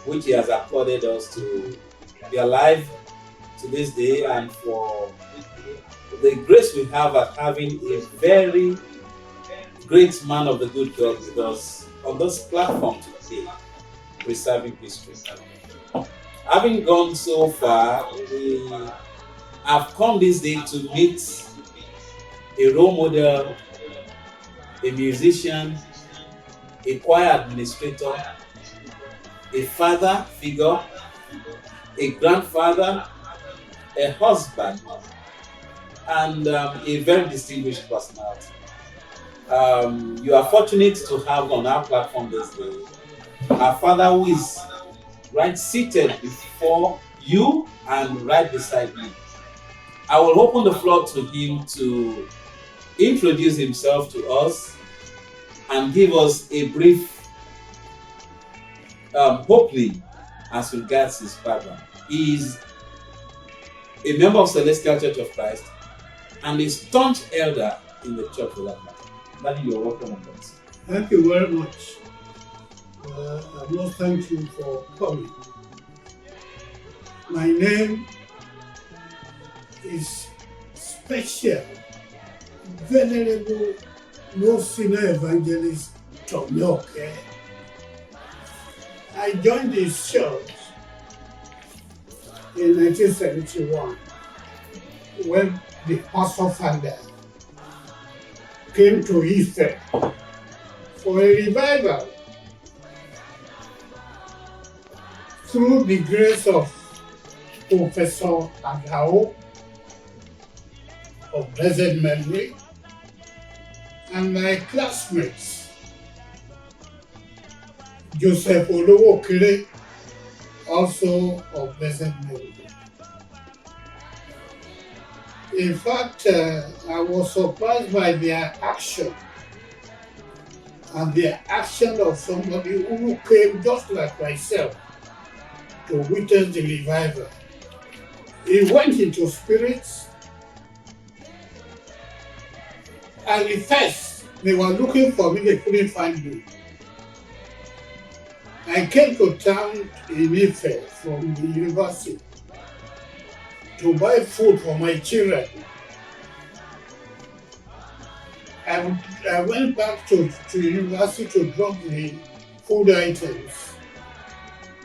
which He has accorded us to be alive to this day, and for the grace we have at having a very great man of the good God with us on this platform today, preserving history. Having gone so far, we have come this day to meet a role model, a musician, a choir administrator, a father figure, a grandfather, a husband, and a very distinguished personality. You are fortunate to have on our platform this day our father, who is right seated before you and right beside me. I will open the floor to him to introduce himself to us and give us a brief opening as regards his background. He is a member of Celestial Church of Christ and a staunch elder in the church for that matter. Daddy, you're welcome on that. Thank you very much. I must thank you for coming. My name is Special Venerable No Senior Evangelist Tomi Oke. I joined this church in 1971 when the pastor founder came to Ife for a revival. Through the grace of Professor Agao of blessed memory and my classmates, Joseph Olowokere, also of blessed memory. In fact, I was surprised by their action and the action of somebody who came just like myself to witness the revival. He went into spirits, and at first they were looking for me, they couldn't find me. I came to town in Ife from the university to buy food for my children. I went back to university to drop the food items.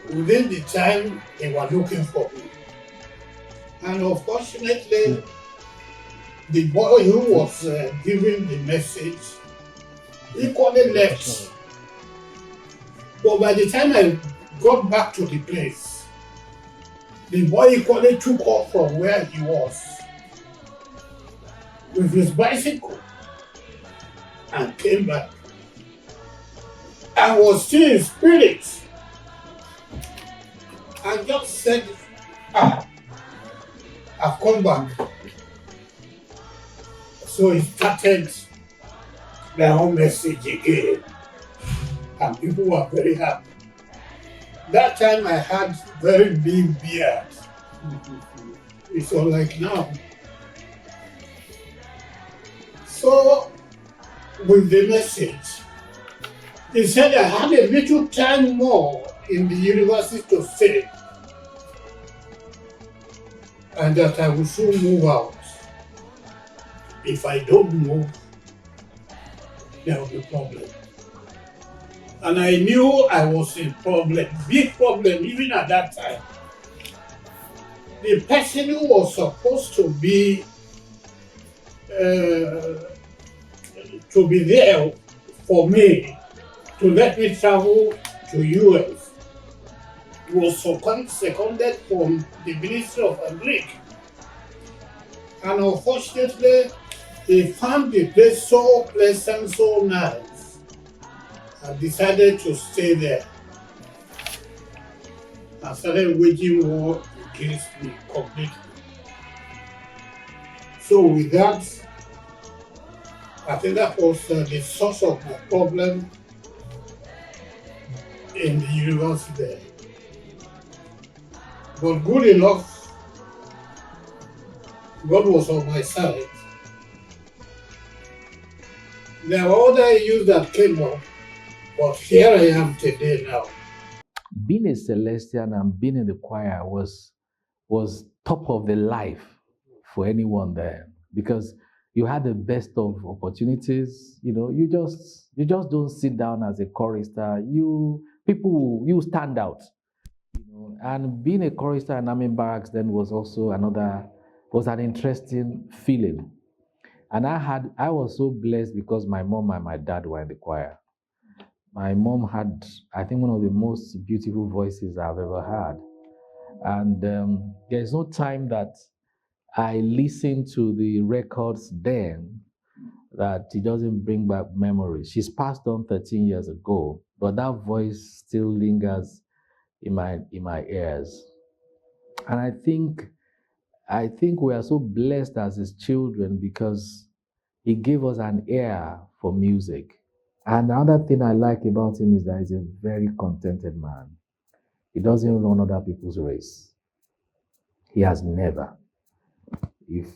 Within the time, they were looking for me. And unfortunately, the boy who was giving the message equally left. But by the time I got back to the place, the boy equally took off from where he was with his bicycle and came back. I was still in spirit and just said, I've come back. So he started their own message again, and people were very happy. That time I had very big beard. It's unlike now. So with the message, he said I had a little time more in the university to stay, and that I will soon move out. If I don't move, there will be problem. And I knew I was in problem, big problem even at that time. The person who was supposed to be there for me, to let me travel to US, was seconded from the Ministry of Agric. And unfortunately, he found the place so pleasant, so nice, and decided to stay there. And started waging war against me completely. So with that, I think that was the source of my problem in the university there. But good enough, God was on my side. There were other issues that came up, but here I am today now. being a Celestian and being in the choir was top of the life for anyone there, because you had the best of opportunities. You just don't sit down as a chorister. You stand out. And being a chorister in Army Barracks then was an interesting feeling. And I was so blessed because my mom and my dad were in the choir. My mom had, I think, one of the most beautiful voices I've ever had. And there's no time that I listen to the records then that it doesn't bring back memories. She's passed on 13 years ago, but that voice still lingers in my ears. And I think we are so blessed as his children because he gave us an ear for music. And the other thing I like about him is that he's a very contented man. He doesn't run other people's race. He has never. If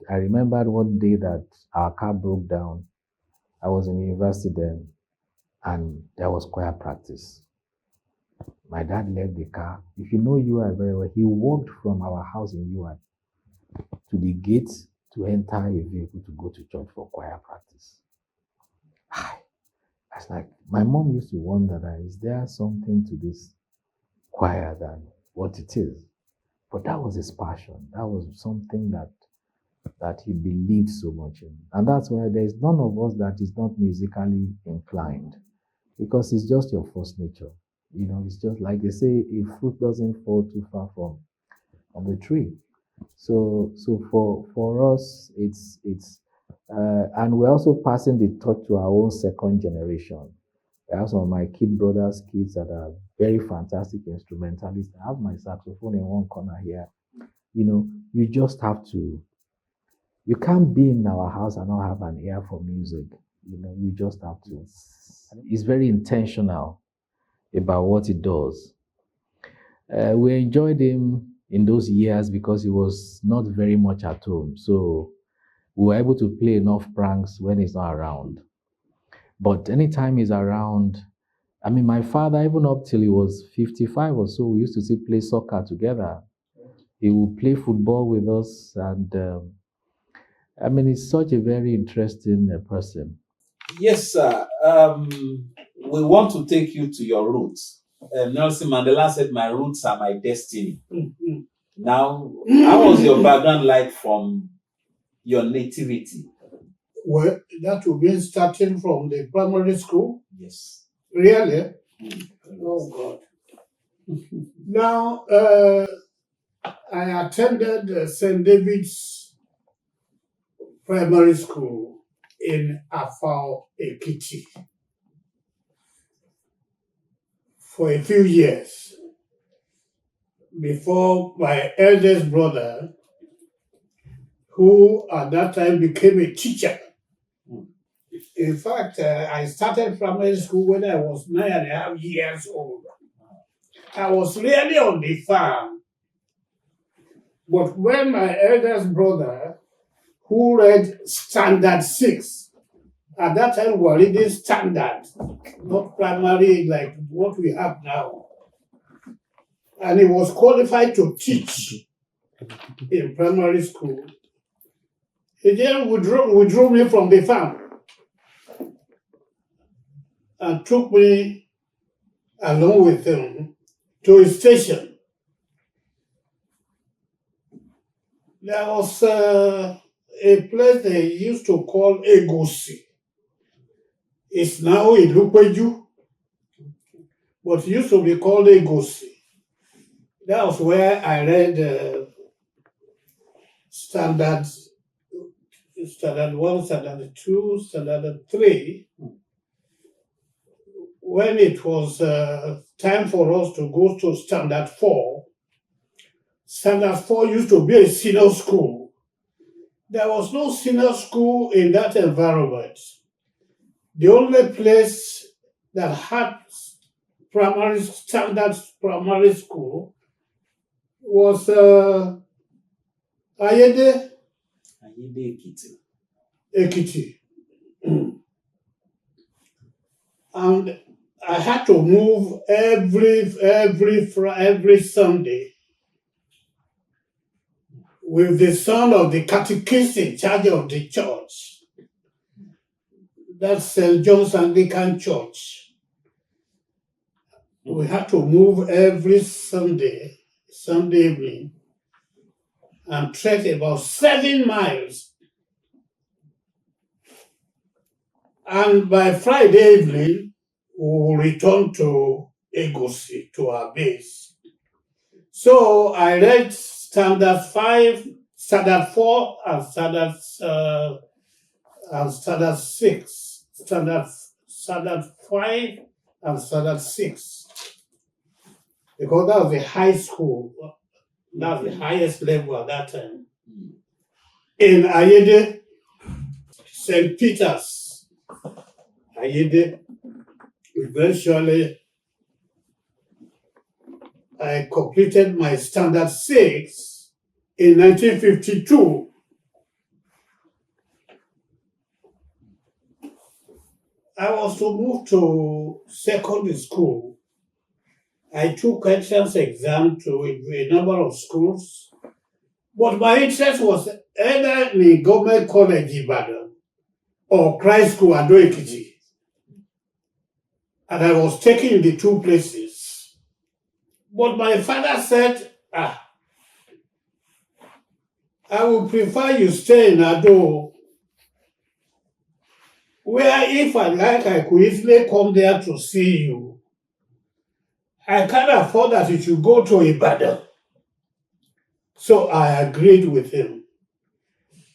I remembered one day that our car broke down, I was in university then, and there was choir practice. My dad left the car. If you know UI very well, he walked from our house in UI to the gate to enter a vehicle to go to church for choir practice. I was like, my mom used to wonder that is there something to this choir than what it is? But that was his passion. That was something that he believed so much in. And that's why there's none of us that is not musically inclined, because it's just your first nature. It's just like they say, a fruit doesn't fall too far from the tree. So for us, it's and we're also passing the torch to our own second generation. I have some of my brothers' kids that are very fantastic instrumentalists. I have my saxophone in one corner here. You just have to. You can't be in our house and not have an ear for music. You just have to. It's very intentional about what he does. We enjoyed him in those years because he was not very much at home. So we were able to play enough pranks when he's not around. But anytime he's around, I mean, my father, even up till he was 55 or so, we used to still play soccer together. He would play football with us. And I mean, he's such a very interesting person. Yes, sir. We want to take you to your roots. Nelson Mandela said, "My roots are my destiny." Mm-hmm. Now, how was your background like from your nativity? Well, that would be starting from the primary school. Yes. Really? Oh, God. Now, I attended St. David's Primary School in Afao, Ekiti for a few years before my eldest brother, who at that time became a teacher. In fact, I started primary school when I was 9.5 years old. I was really on the farm. But when my eldest brother, who read Standard 6, at that time we were reading standard, not primary like what we have now. And he was qualified to teach in primary school. He then withdrew me from the farm and took me along with him to a station. There was a place they used to call Egosi. It's now Ilupeju, but it used to be called Egosi. That was where I read Standard 1, Standard 2, Standard 3. When it was time for us to go to Standard 4, Standard 4 used to be a senior school. There was no senior school in that environment. The only place that had standard primary school was Ayede Ekiti. And I had to move every Sunday with the son of the catechist in charge of the church. That's St. John's Anglican Church. We had to move every Sunday evening, and trek about 7 miles. And by Friday evening, we will return to Egusi, to our base. So I read Standard 5, Standard 4, and Standard 6, Standard 5, and Standard 6. Because that was the high school, that's the highest level at that time. In Ayede, St. Peter's, Ayede, eventually I completed my Standard 6 in 1952. I was to move to secondary school. I took entrance exam to a number of schools, but my interest was either in the government college Ibadan or Christ School Ado Ekiti. And I was taken in the two places. But my father said, I would prefer you stay in Ado, where if I like, I could easily come there to see you. I can't afford that you should go to Ibadan. So I agreed with him.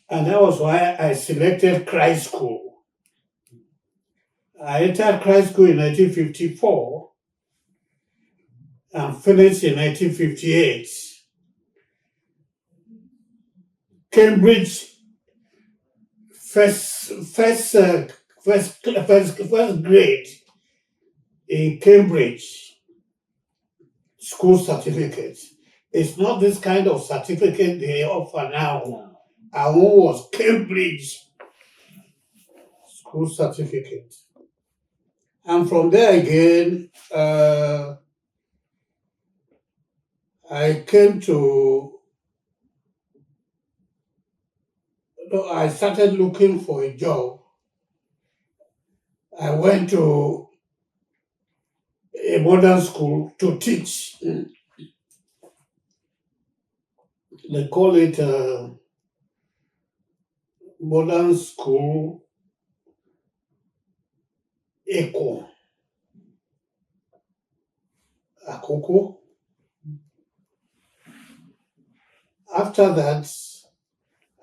And that was why I selected Christ School. I entered Christ School in 1954 and finished in 1958. Cambridge, first grade in Cambridge school certificate. It's not this kind of certificate they offer now. No. Our own was Cambridge school certificate. And from there again, I started looking for a job. I went to a modern school to teach. They call it modern school Eko. Akoko. After that,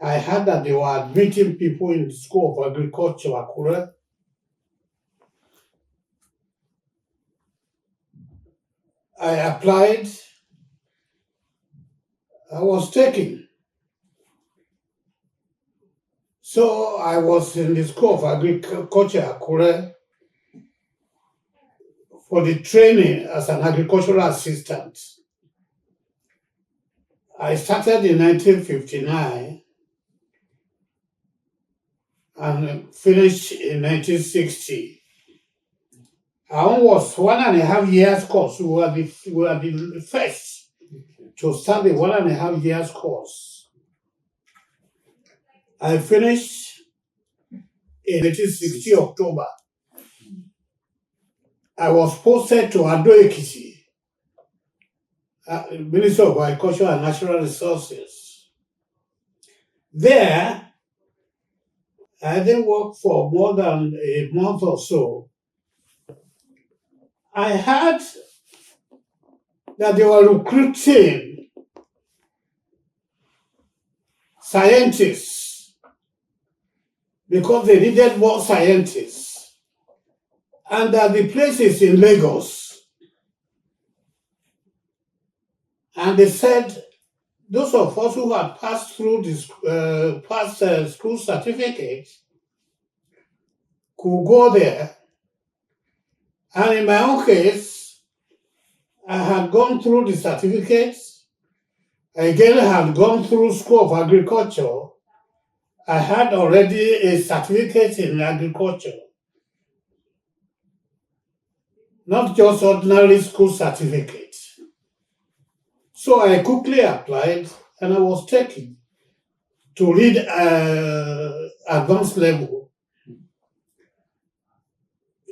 I heard that they were admitting people in the School of Agriculture, Akure. I applied. I was taken. So I was in the School of Agriculture, Akure, for the training as an agricultural assistant. I started in 1959 and finished in 1960. Our was 1.5 years course. We were the first to start the 1.5 years course. I finished in 1960 October. I was posted to Ado Ekiti, Minister of Agriculture and Natural Resources. There, I didn't work for more than a month or so. I heard that they were recruiting scientists because they needed more scientists, and that the place is in Lagos. And they said those of us who had passed through this school certificate could go there. And in my own case, I had gone through the certificates. Again, I had gone through School of Agriculture. I had already a certificate in agriculture. not just ordinary school certificate. So I quickly applied and I was taken to read advanced level.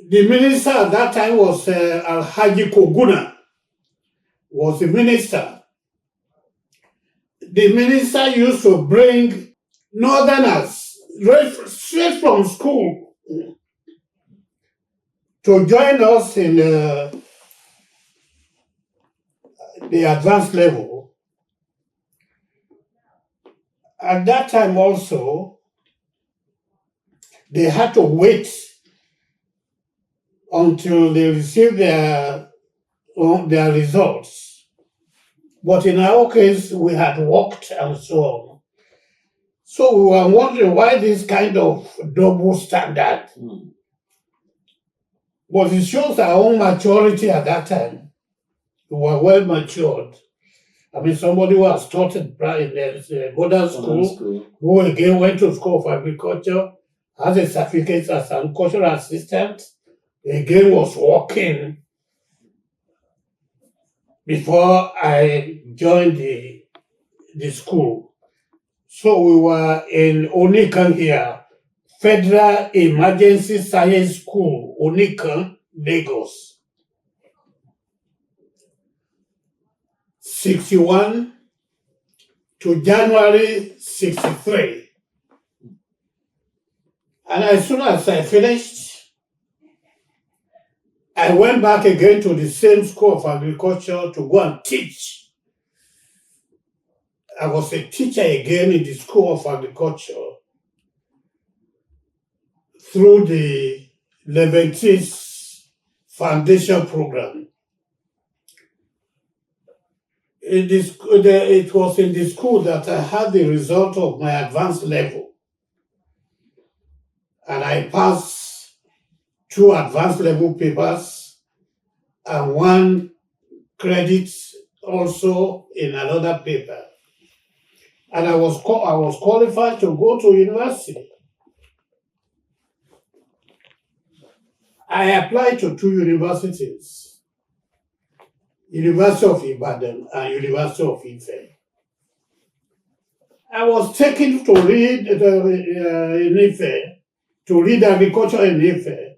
The minister at that time was Alhaji Koguna, was the minister. The minister used to bring northerners straight from school to join us in the advanced level. At that time also, they had to wait until they received their results. But in our case, we had worked and so on. So we were wondering why this kind of double standard. But it shows our own maturity at that time. We were well matured. I mean, somebody who has taught in modern school, who again went to school of agriculture, has a certificate as an agricultural assistant, again was working before I joined the school. So we were in Onikan here, Federal Emergency Science School, Onikan, Lagos. 61 to January 63. And as soon as I finished, I went back again to the same school of agriculture to go and teach. I was a teacher again in the school of agriculture through the Leventis Foundation program. It was in the school that I had the result of my advanced level. And I passed 2 advanced level papers and 1 credit also in another paper. And I was qualified to go to university. I applied to 2 universities. University of Ibadan and University of Ife. I was taken to read in Ife, to read agriculture in Ife.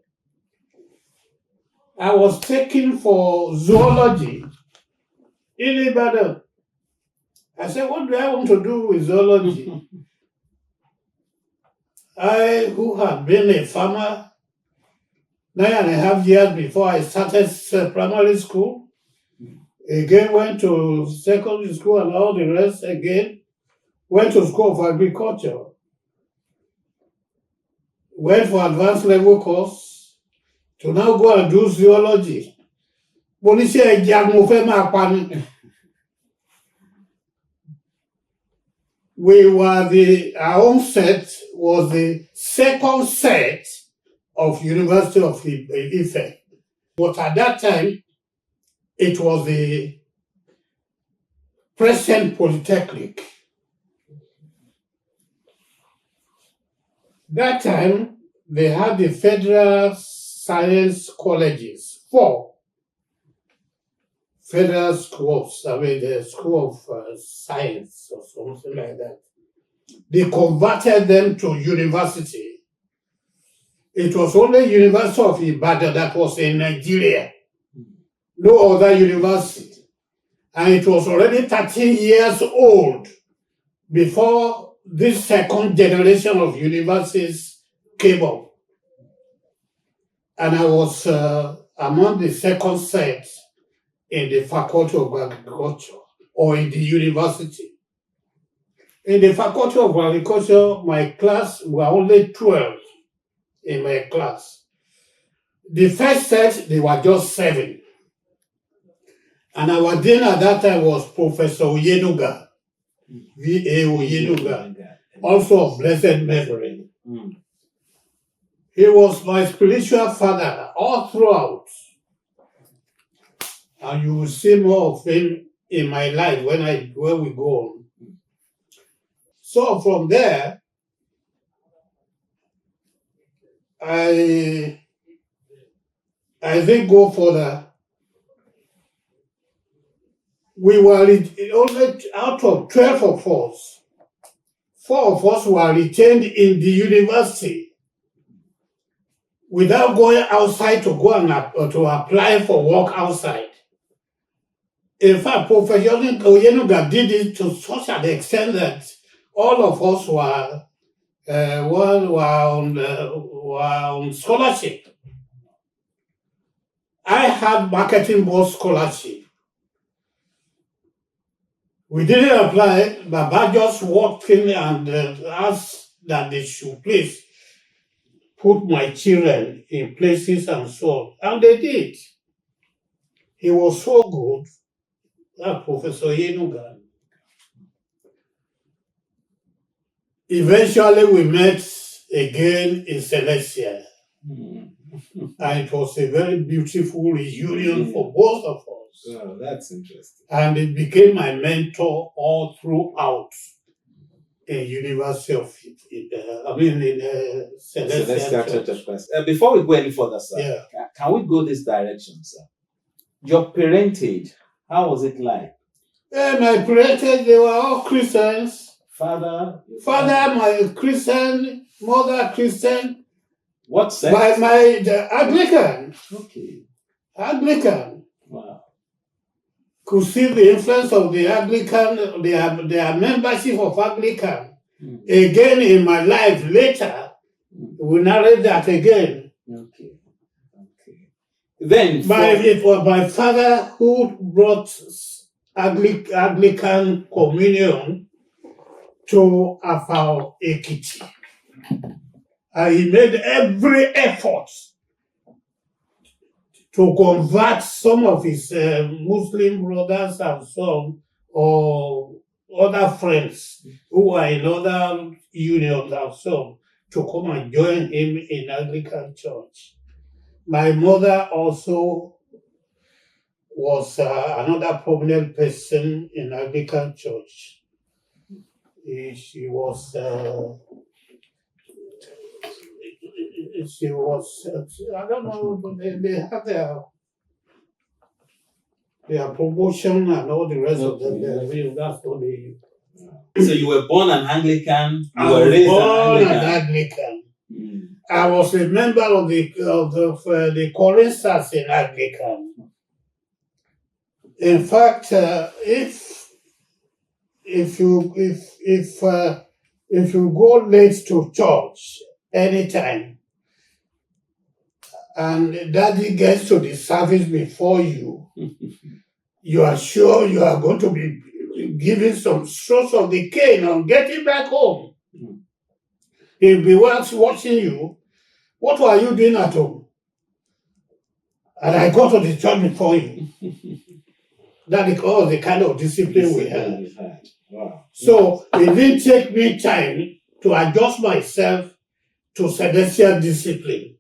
I was taken for zoology in Ibadan. I said, what do I want to do with zoology? I, who had been a farmer 9.5 years before I started primary school, again went to secondary school and all the rest, again went to school of agriculture, went for advanced level course to now go and do zoology. Our own set was the second set of University of Ife. But at that time, it was the present Polytechnic. That time, they had the federal science colleges, 4 federal schools, I mean the School of Science or something like that. They converted them to university. It was only University of Ibadan that was in Nigeria, no other university. And it was already 13 years old before this second generation of universities came up. And I was among the second set in the Faculty of Agriculture or in the university. In the Faculty of Agriculture, my class were only 12 in my class. The first set, they were just 7. And our dean at that time was Professor Oyenuga, V.A. Oyenuga, also of blessed memory. He was my spiritual father all throughout. And you will see more of him in my life when we go on. So from there, I I then go further. We were only out of 12 of us. 4 of us were retained in the university without going outside to go and to apply for work outside. In fact, Professor Oyenuga did it to such an extent that all of us were on scholarship. I had marketing board scholarship. We didn't apply, Baba just walked in and asked that they should please put my children in places and so on. And they did. He was so good, that Professor Yenuga. Eventually, we met again in Celestia. And it was a very beautiful reunion for both of us. Oh, that's interesting. And it became my mentor all throughout the University of, Celestial Church of Christ. Before we go any further, sir, Yeah. can we go this direction, sir? Your parentage, how was it like? My parentage, they were all Christians. Father, My Christian, mother Christian. what sect? The Anglican. Okay. Anglican. Wow. Could see the influence of the Anglican, their membership of Anglican. Again in my life later, we narrate that again. Okay. Then It was my father who brought Anglican communion to Afao Ekiti. And he made every effort to convert some of his Muslim brothers and so on, or other friends who were in other unions and so on, to come and join him in Anglican Church. My mother also was another prominent person in Anglican Church. She was, I don't know, but they had their promotion and all the rest of them. That's what they. So you were born an Anglican. I was born an Anglican. I was a member of the choristers in Anglican. In fact, if you go late to church anytime, and daddy gets to the service before you, you are sure you are going to be given some strokes of the cane on getting back home. He'll be watching you. What were you doing at home? And I go to the church before you. That is all the kind of discipline we had. Wow. So it didn't take me time to adjust myself to celestial discipline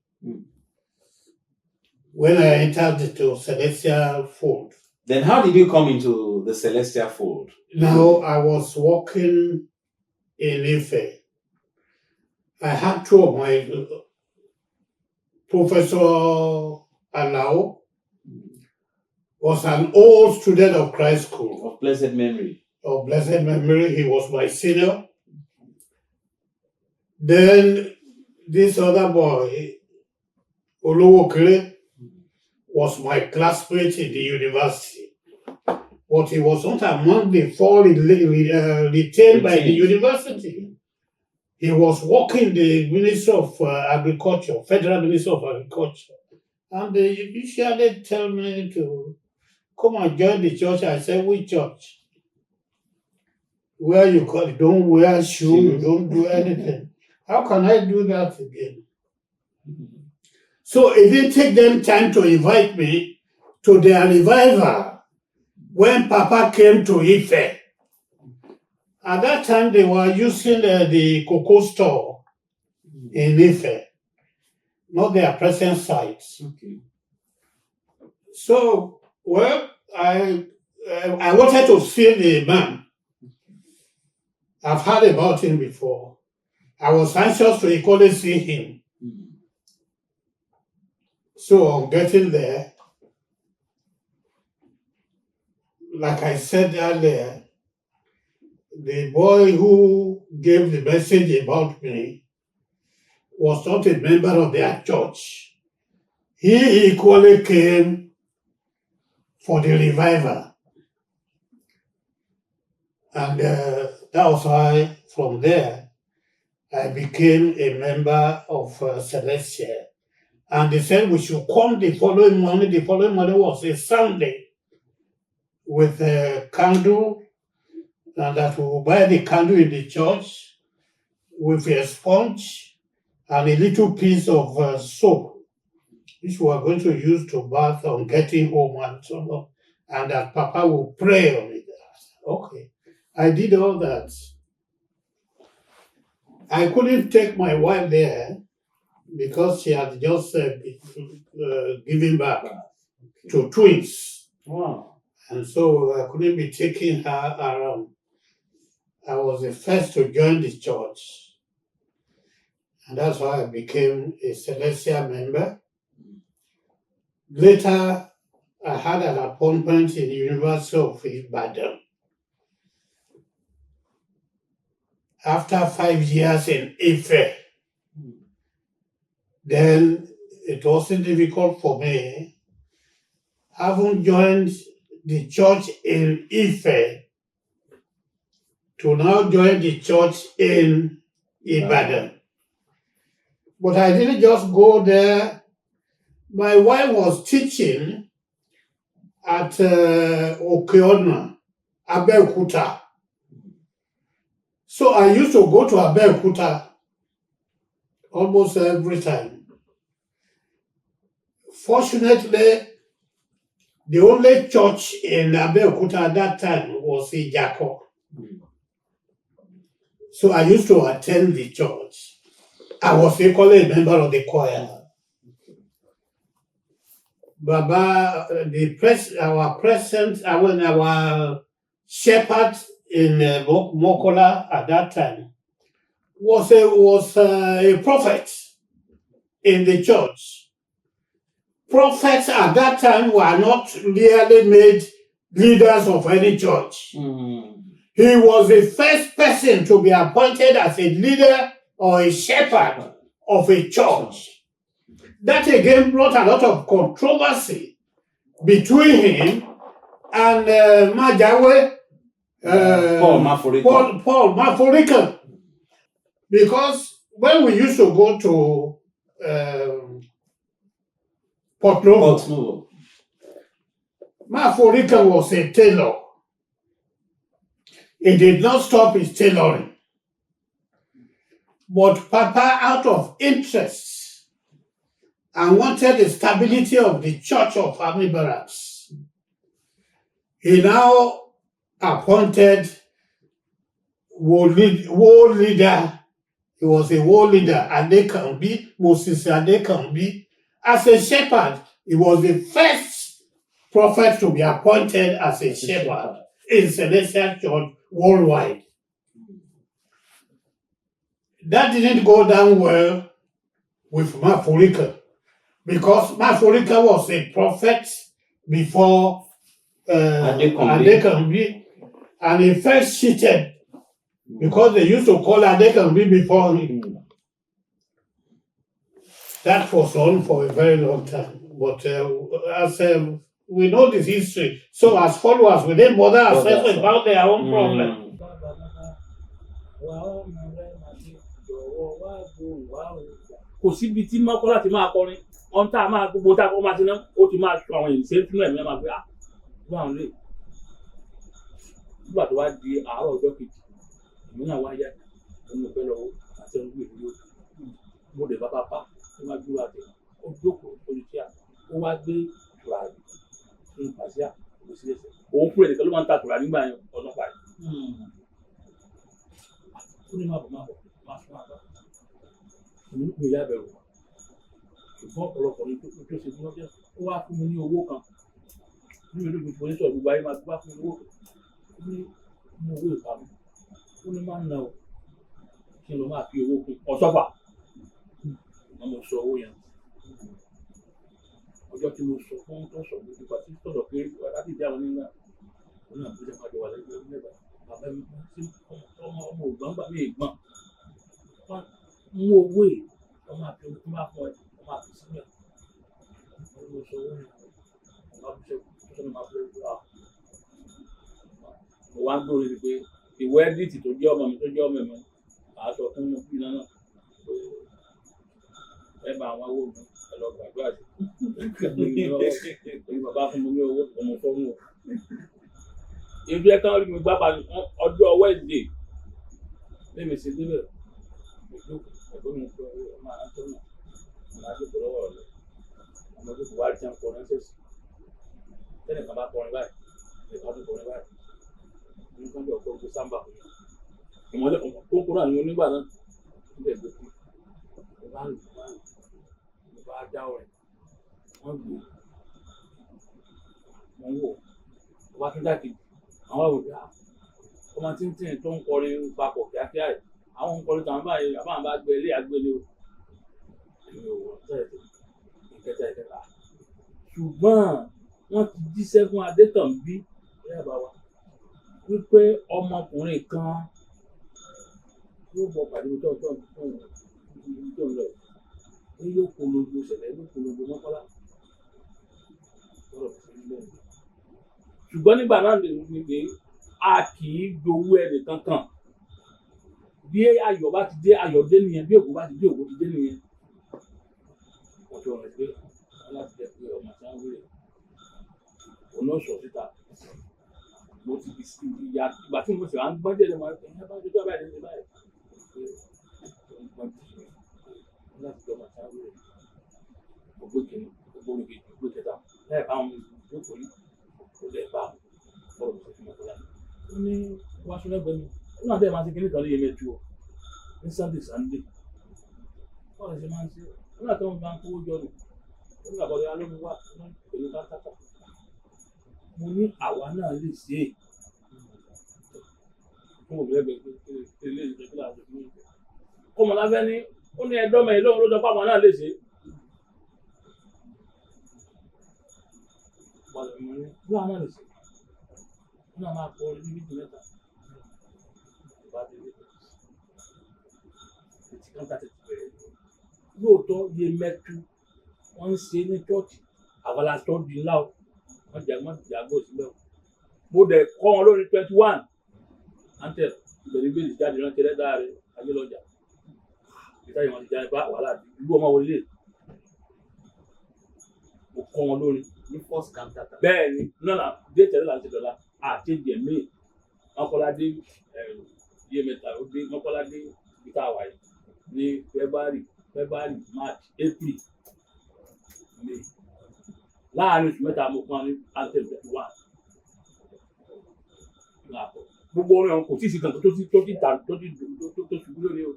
when I entered into celestial fold. Then how did you come into the celestial fold? Now I was working in Ife. I had 2 of my Professor Alao was an old student of Christ School. Of blessed memory. Of blessed memory. He was my senior. Then this other boy, Olowoke, was my classmate in the university. But he was not among the 4 retained by the university. He was working the Ministry of Agriculture, Federal Ministry of Agriculture. And they usually tell me to come and join the church. I said, which church? Where you don't wear shoes, you don't do anything. How can I do that again? So it didn't take them time to invite me to their revival when Papa came to Ife. At that time, they were using the cocoa store in Ife, not their present site. Okay. So, well, I wanted to see the man. I've heard about him before. I was anxious to equally see him. So on getting there, like I said earlier, the boy who gave the message about me was not a member of their church. He equally came for the revival. And that was why from there, I became a member of Celestia. And they said we should come the following morning. The following morning was a Sunday with a candle, and that we will buy the candle in the church with a sponge and a little piece of soap, which we are going to use to bath on getting home and so on. And that Papa will pray on it. Okay. I did all that. I couldn't take my wife there because she had just given birth to twins. Wow. And so I couldn't be taking her around. I was the first to join the church. And that's why I became a Celestial member. Later, I had an appointment in the University of Ibadan. After 5 years in Ife, then it wasn't difficult for me, having joined the church in Ife, to now join the church in Ibadan. But I didn't just go there. My wife was teaching at Okeona, Abeokuta. So I used to go to Abeokuta almost every time. Fortunately, the only church in Abeokuta at that time was Ijako. So I used to attend the church. I was equally a member of the choir. Baba, our shepherd in Mokola at that time was a prophet in the church. Prophets at that time were not really made leaders of any church. He was the first person to be appointed as a leader or a shepherd of a church. That again brought a lot of controversy between him and Majawe, Paul Mafurika. Because when we used to go to Port Novo, Mafurika was a tailor. He did not stop his tailoring. But Papa, out of interest and wanted the stability of the Church of Army Barracks, he now appointed world leader. He was a world leader, Adekambi, Moses Adekambi. As a shepherd, he was the first prophet to be appointed as a shepherd in Celestial Church worldwide. That didn't go down well with Mafurika, because Mafurika was a prophet before Adekambi, and he first cheated because they used to call Adekambi before him. That was on for a very long time. But as we know this history, so as followers, we didn't bother ourselves about their own problem. Kò síbi tí Mokola ti máa kọrin ọ̀n tá a máa gbogbo tá a kọ́ máa ti ná ó ti máa sọ àwọn èèyàn ṣe fún ẹ̀mí ẹ̀ máa fi wá àwọn lè nígbà tó wá di àárọ̀ ọjọ́ kejì èmi náà wá yá ẹnu ìfẹ́ lọ́wọ́ àti ẹnu ìlú mo lè bá ó wá gbé wa tẹ̀ ó jókòó olùkíà ó wá gbé tùràrí nínú pàṣẹ òsì ẹsẹ̀ òun kúrò nìkan ló máa ń ta tùràrí nígbà yẹn ọlọ́pàá yìí ó ní má bọ̀ máa fún àbá. Èmi kò yá bẹ̀rù ṣùgbọ́n ọ̀pọ̀lọpọ̀ ní tó ṣe bí wọ́n jẹ́ ó wá fún mi ní owó kan nínú ìlú gbogbo oníṣòwò gbogbo ayé máa wá fún mi owó kan ní owó ìpamọ́ ó ní máa ń na o kí n lọ máa fi owó kún ọ̀ṣọ́gbà wọ́n mo sọ owó yẹn ọjọ́ tí mo sọ fún tó sọ lójú pàtí sọ̀rọ̀ pé láti dí àwọn nígbà wọn náà gbé jáde wà lẹ́gbẹ̀ẹ́ nígbà bàbá mi sí ọmọ ògbọ́n gbà mí ìgbọ́n mú owó yìí ọmọ àti omi tó bá fọ ẹ ọmọ àti sílẹ̀ ọmọ mo sọ wọn ọmọ àti sẹ́kù máa fẹ́ wá. Mo wá ń gbórí ni pé ìwé ẹ́díìtì tó jẹ́ ọmọ mi tó jẹ́ ọmọ mi àásọ fún mi bí náà ẹ bá àwọn owó mi ẹ lọ gbàdúrà sí bàbá fún mi ní owó ọmọ fọ́ọ̀mù o. Ibi ẹ̀ kan rí mi gbá pa ọjọ́ Wednesday lẹ́mi sí débẹ̀ ẹ̀gbọ́n mi pé ọmọ àtọ́nà ọmọ àjọpọ̀ lọ́wọ́ rẹ̀ ọmọ tó kù wá rí jẹun kọrin ṣèṣì tẹ́lẹ̀ kan bá kọrin báyìí ẹ̀ka tó kọrin báyìí ní kọ́ńdé ọ̀pọ̀ ojú sábà ìmọ̀lẹ́ kókóró àni onígbà náà níbẹ̀ gbé kú mo bá dá ọ̀rẹ́ wọ́n gbé mo ń wò ó bá tún dákì àwọn òbí ọmọ tí ń tìǹ tó ń kọrin papọ̀ kíákíá yìí àwọn ń kọrin tàwọn báyìí àbáwọn bá gbé ilé àgbélé o èmi ò wọ́n tẹ̀lé ìkẹta ṣùgbọ́n wọ́n ti jíṣẹ́ fún Adétọ̀nbí ẹ̀yà bá wa wípé ọmọkùnrin kan yóò bọ pàdé tó ń lọ ní yóò polongo ṣẹlẹ̀ yóò polongo Mọ́kọ́lá lọ́rọ̀ tó ń lọ. Ṣùgbọ́n nígbà náà lè ní pé a kì í gbowó ẹnì kankan bí ayọ̀ bá ti dé ayọ̀ dé nìyẹn bí ògo bá ti dé ògo ti dé nìyẹn. Wọ́n ti rọrùn pé láti jẹ́ pé ọmọ tí wọ́n wúlò òun náà sọ síta mo ti di sí ìyá ìgbà tí mo sì wá ń gbọ́n jẹ́ lọ́mọ ẹ̀yìn bá jọjọ́ báyìí ní báyìí láti jọ ọmọ tí wọ́n wúlò ògbó kìíní ògbó oníkejì ògbó kẹta láì bá wọn jókòó ní kò lè bá bọ́ọ̀lù tó fi mọ̀ kọ́lá ó ní wá sún lẹ́gbẹ̀ẹ́ mi ó náà bẹ́ẹ̀ máa ṣe kíní kan lóye mẹ́tú ọ ní Sunday bọ́ọ̀lù ṣe máa ń ṣe ó náà tó ń bá ń kówó jọ nù ó ní àbọ̀dé alómi wá pẹ̀lú káńtàkà mo ní àwa náà lè ṣe é fún òbí ẹgbẹ́ ilé ìjọba àti ìlú ìjọba kọmọláfẹ́ ní ó ní ẹ̀dọ́mọ ẹ̀ lóhun ló sọ pé àwọn náà lè ṣe é wàlẹ̀ mọ́ ní ló àwọn náà lè ṣe é wọ́n náà máa kọ orí méjì mẹ́ta ìbá délé ètí káńtà tètè bẹ̀rẹ̀ lóòótọ́ yé mẹ́tú wọ́n ń ṣe ní chọ́ọ̀chì àwọn aláṣọ di ńlá o wọ́n jàgbó síbẹ̀ mo dẹ̀ kọ́ wọn lórí 21 antẹ̀ ìbẹ̀rẹ̀ ìbéèrè jáde rántí ẹlẹ́dàá rẹ̀ ayélujára ìtàyè wọn ti jáde bá wàhálà ìlú ọmọ wọlé mo kọ́ wọn lórí ní first cantata. bẹ́ẹ̀ ni náà dé tẹ̀lé láti dọ̀la àtẹ̀jì ẹ̀mí Mọ́kọ́ládé yé mẹ́ta ó dé Mọ́kọ́ládé ìta àwàyè ní February March April May láàárín oṣù mẹ́ta mo kàn ní anthem 21 gbogbo orin ọ̀hún kò tí ì sí kankan tó ṣubú lónìí o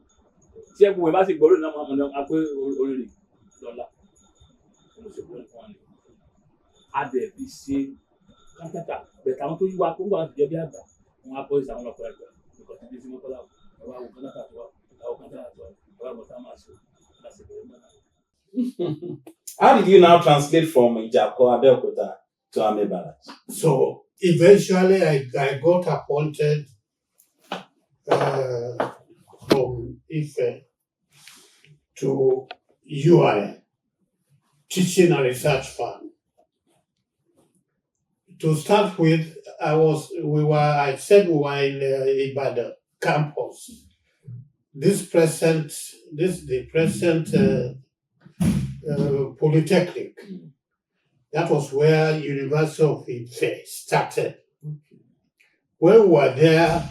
tí ẹ gbogbo ẹ bá sì gbọ́ lónìí náà máa mọ̀ pé orin rẹ̀ lọ́la mo ṣe fún wọn ni a dẹ̀ fi ṣe kántàtà bẹ̀tẹ̀ àwọn tó yí wa kó ń gbà wọn ti jẹ́ bí àgbà wọn á bọ́ ìsà àwọn ọkọ̀ ẹgbẹ́ nǹkan tí dé sí Mọ́kọ́lá ẹwà àwọn kántàtà tó wà àwọn kántàtà tó wà ẹwà àwọn tá a máa ṣe láti bẹ̀rẹ̀ mọ́ náà. How did you now translate from Ijako Abeokuta to Army Barracks? So eventually I got appointed from Ife to UI, Teaching and Research Fund. To start with, I said we were in Ibadan campus. The present Polytechnic. That was where University of Ife started. When we were there,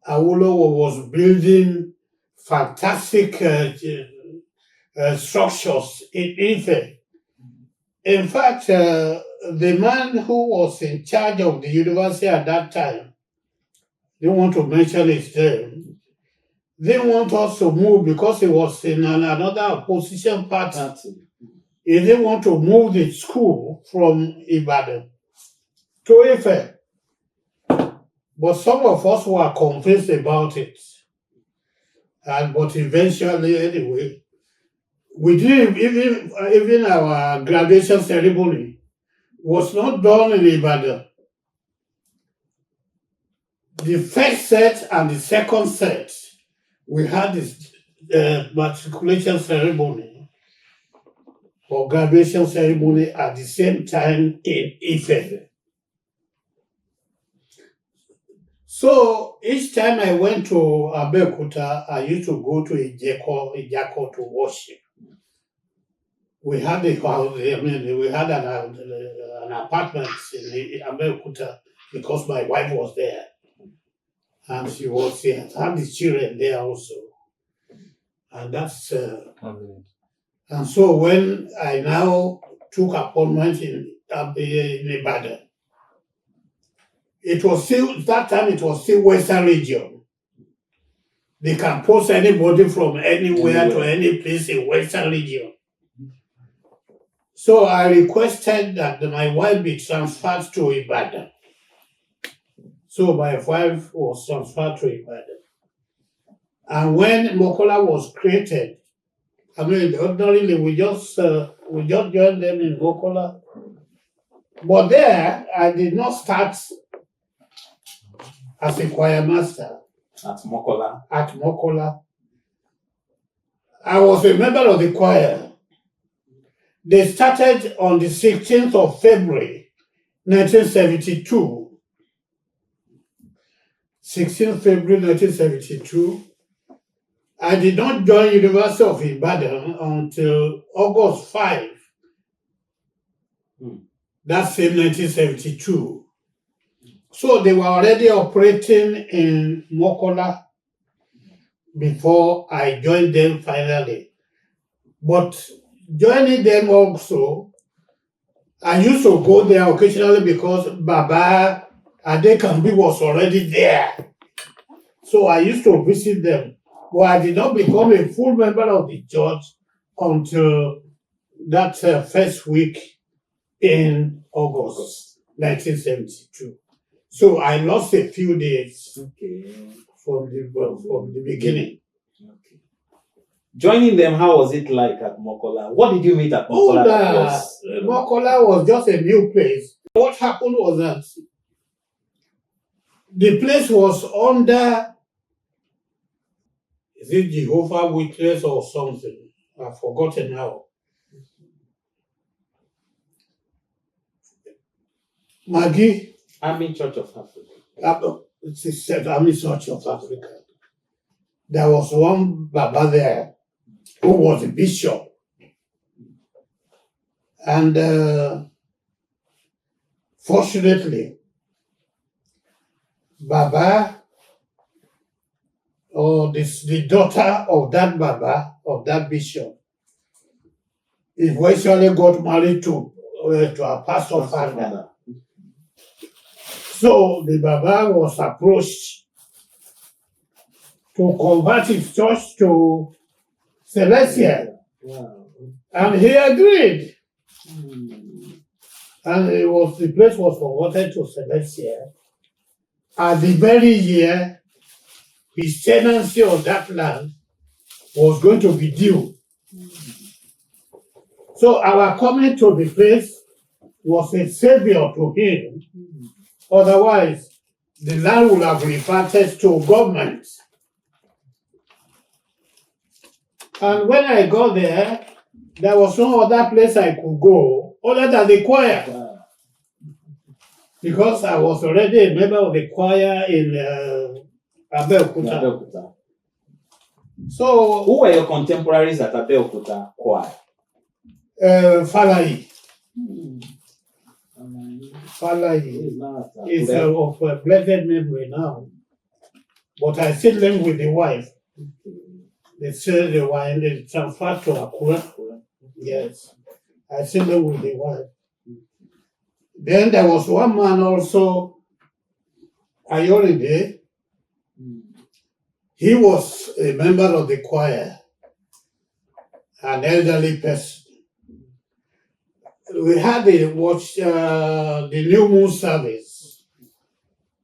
Awolowo was building fantastic structures in Ife. In fact, the man who was in charge of the university at that time, didn't want to mention his name, didn't want us to move because he was in another opposition party. He didn't want to move the school from Ibadan to Ife. But some of us were convinced about it. But eventually, anyway, We did even our graduation ceremony was not done in Ibadan. The first set and the second set, we had this matriculation ceremony or graduation ceremony at the same time in Ife. So each time I went to Abeokuta, I used to go to Ijako to worship. We had a house, we had an apartment in Abeokuta because my wife was there. And she had the children there also. And that's, and so when I now took appointment in Ibadan, it was still, that time it was still Western region. They can post anybody from anywhere to any place in Western region. So I requested that my wife be transferred to Ibadan. So my wife was transferred to Ibadan. And when Mokola was created, ordinarily we just joined them in Mokola. But there, I did not start as a choirmaster. At Mokola. At Mokola. I was a member of the choir. They started on the 16th of February, 1972. 16th February 1972. I did not join University of Ibadan until August 5. That same 1972. So they were already operating in Mokola before I joined them finally. But joining them also, I used to go there occasionally because Baba Adekambi was already there. So I used to visit them. But I did not become a full member of the church until that first week in August 1972. So I lost a few days from the beginning. Okay. Joining them, how was it like at Mokola? What did you meet at Mokola? Mokola was just a new place. What happened was that the place was under, is it Jehovah Witness or something? I've forgotten now. Maggie. Army Church of Africa. It's Army Church of Africa. There was one Baba there who was a bishop. And fortunately, Baba, or the daughter of that Baba, of that bishop, eventually got married to a pastor father. So the Baba was approached to convert his church to Celestial. Wow. And he agreed. And the place was converted to Celestial. At the very year, his tenancy of that land was going to be due. So our coming to the place was a savior to him. Otherwise, the land would have reverted to government. And when I got there, there was no other place I could go other than the choir. Because I was already a member of the choir in Abeokuta. So, who were your contemporaries at Abeokuta choir? Falayi. Falayi is of blessed memory now. But I still live with the wife. They said they were in the transfer to Akura. Yes. I still live with the wife. Then there was one man also, Ayoride. He was a member of the choir, an elderly person. We had to watch the new moon service.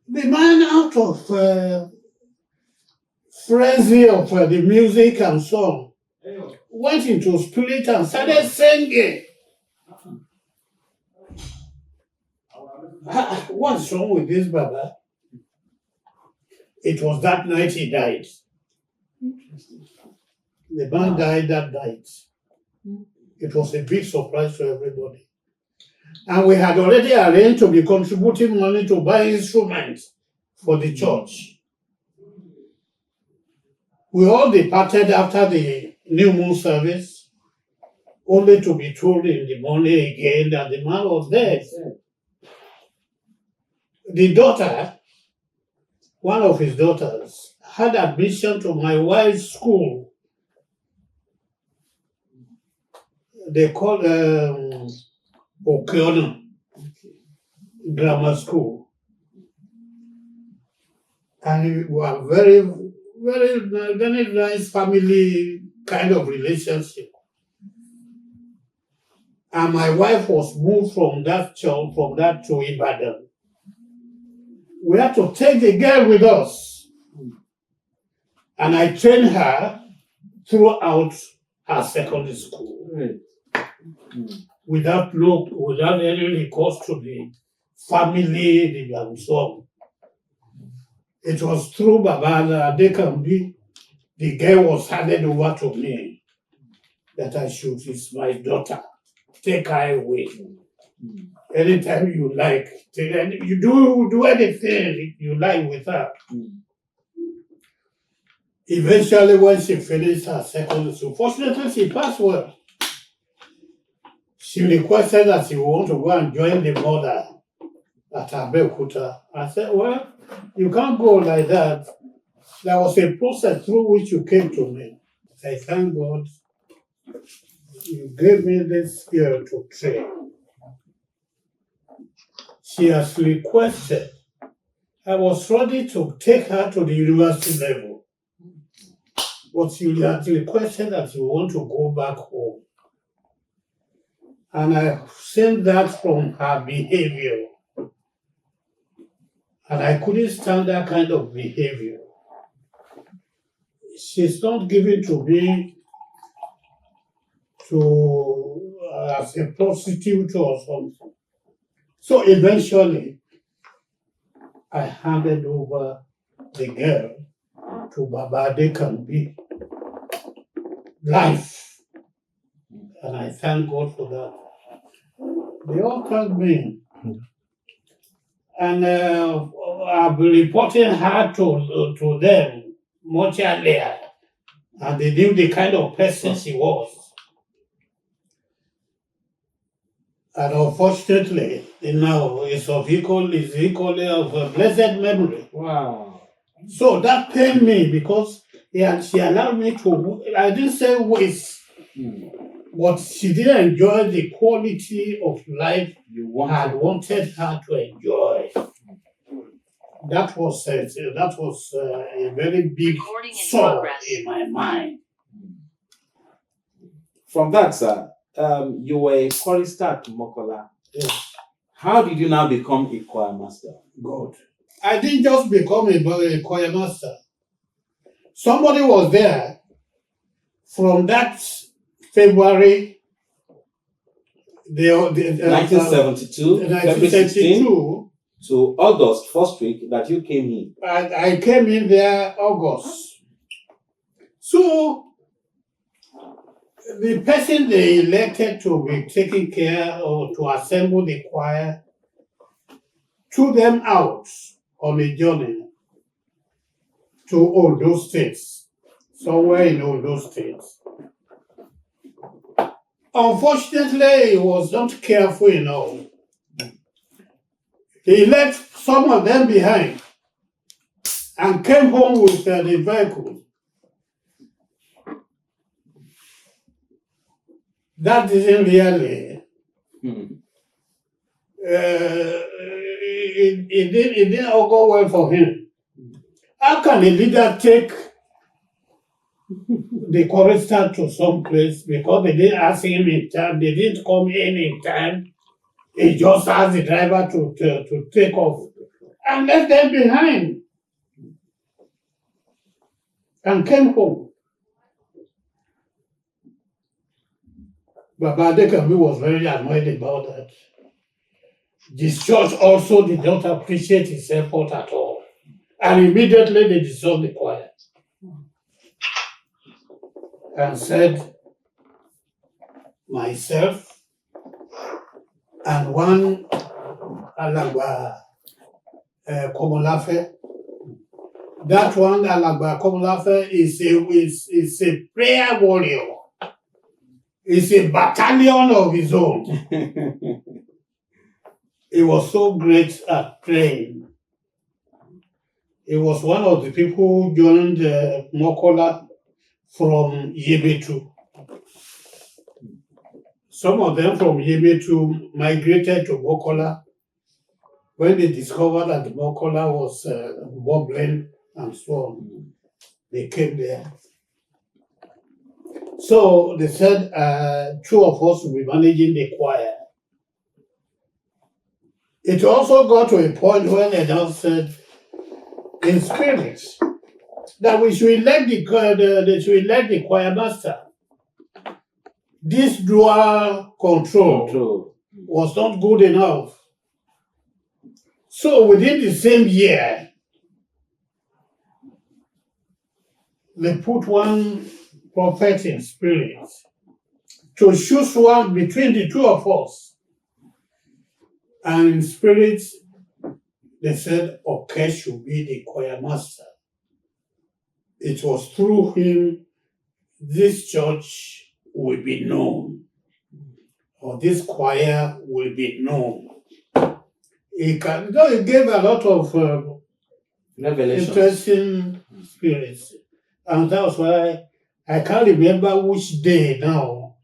The man, out of frenzy of the music and song, went into spirit and started singing. What's wrong with this Baba? It was that night he died. The man died that night. It was a big surprise to everybody. And we had already arranged to be contributing money to buy instruments for the church. We all departed after the new moon service, only to be told in the morning again that the man was dead. The daughter, one of his daughters, had admission to my wife's school. They called Oke Grammar School. And we were very, very nice family kind of relationship. And my wife was moved from that church, from that to Ibadan. We had to take the girl with us. And I trained her throughout her secondary school. Without any cost to the family, and so on. It was through Baba Adekambi, the girl was handed over to me that I should, it's my daughter, take her away. Anytime you like, you do anything you like with her. Eventually, when she finished her secondary school, fortunately she passed well. She requested that she would want to go and join the mother at Abeokuta. I said, well, you can't go like that. There was a process through which you came to me. I thank God you gave me this girl to train. She has requested. I was ready to take her to the university level. But she had requested that she want to go back home. And I sent that from her behavior. And I couldn't stand that kind of behavior. She's not given to me as a prostitute or something. So eventually, I handed over the girl to Baba Adekambi. Life. And I thank God for that. They all thank me. And I've been reporting her to them much earlier. And they knew the kind of person she was. And unfortunately, now it's equally of a blessed memory. Wow. So that pained me because she allowed me to, I didn't say waste, but she didn't enjoy the quality of life I had wanted her to enjoy. That was a very big sorrow in my mind. From that, sir, you were a chorister at Mokola. Yes. How did you now become a choirmaster? God. I didn't just become a choirmaster. Somebody was there from that February 1972, February 16 to August, first week that you came in. I came in there August. So the person they elected to be taking care or to assemble the choir threw them out on a journey to Ondo States, somewhere in Ondo States. Unfortunately, he was not careful enough. He left some of them behind and came home with the vehicle. That didn't really. It didn't all go well for him. How can a leader take the chorister to some place because they didn't ask him in time, they didn't come in time? He just asked the driver to take off and left them behind and came home. Baba Adekami was very annoyed about that. This church also did not appreciate his effort at all. And immediately they dissolved the choir and said, myself and one Alagba Komolafe. That one Alagba Komolafe is a prayer warrior. It's a battalion of his own. He was so great at praying. He was one of the people who joined Mokola from Yebetu. Some of them from Yebetu migrated to Mokola when they discovered that the Mokola was bubbling and so on. They came there. So they said 2 of us will be managing the choir. It also got to a point when they now said, in spirit, that we should elect the choirmaster. This dual control was not good enough. So within the same year, they put one prophet in spirit to choose one between the 2 of us. And in spirit, they said, Oke should be the choirmaster. It was through him this church will be known, or this choir will be known. He gave a lot of interesting spirits. And that was why I can't remember which day now,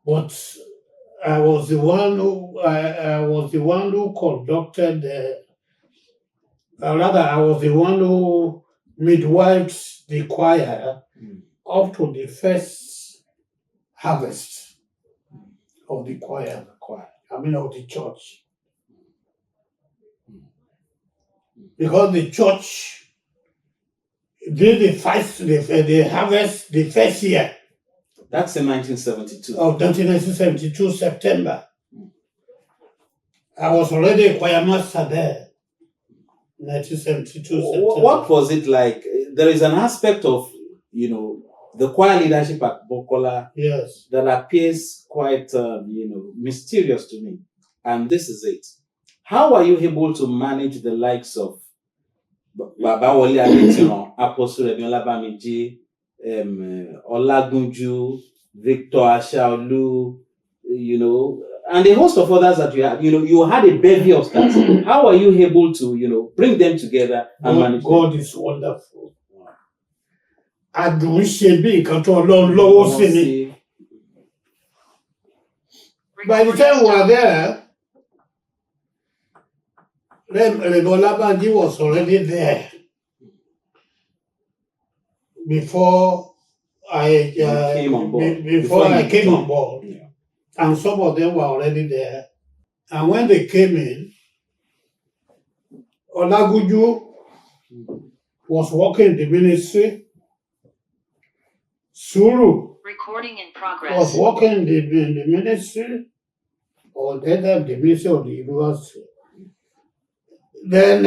but I was the one who conducted I was the one who midwifed the choir up to the first harvest of the choir. Of the church. Because the church did the harvest the first year. That's in 1972. Of 1972, September. I was already a choirmaster there. 1972, September. What was it like? There is an aspect of, the choir leadership at Mokola that appears quite, mysterious to me. And this is it. How are you able to manage the likes of Baba Wole Adetiran, Apostle Emiola Bamiji, Olagunju, Victor Ashaolu, and a host of others that you had. You had a bevy of stars. How are you able to, bring them together and manage them? God is wonderful. Adùn ṣe bí nǹkan tó Ọlọ́run lọ́wọ́ sí ni. By the time we were there, Reverend Olabanji was already there before I came on board. Yeah. And some of them were already there. And when they came in, Olagunju was working in the ministry. Suru Recording in progress. was working in the ministry, or the ministry of the university. Then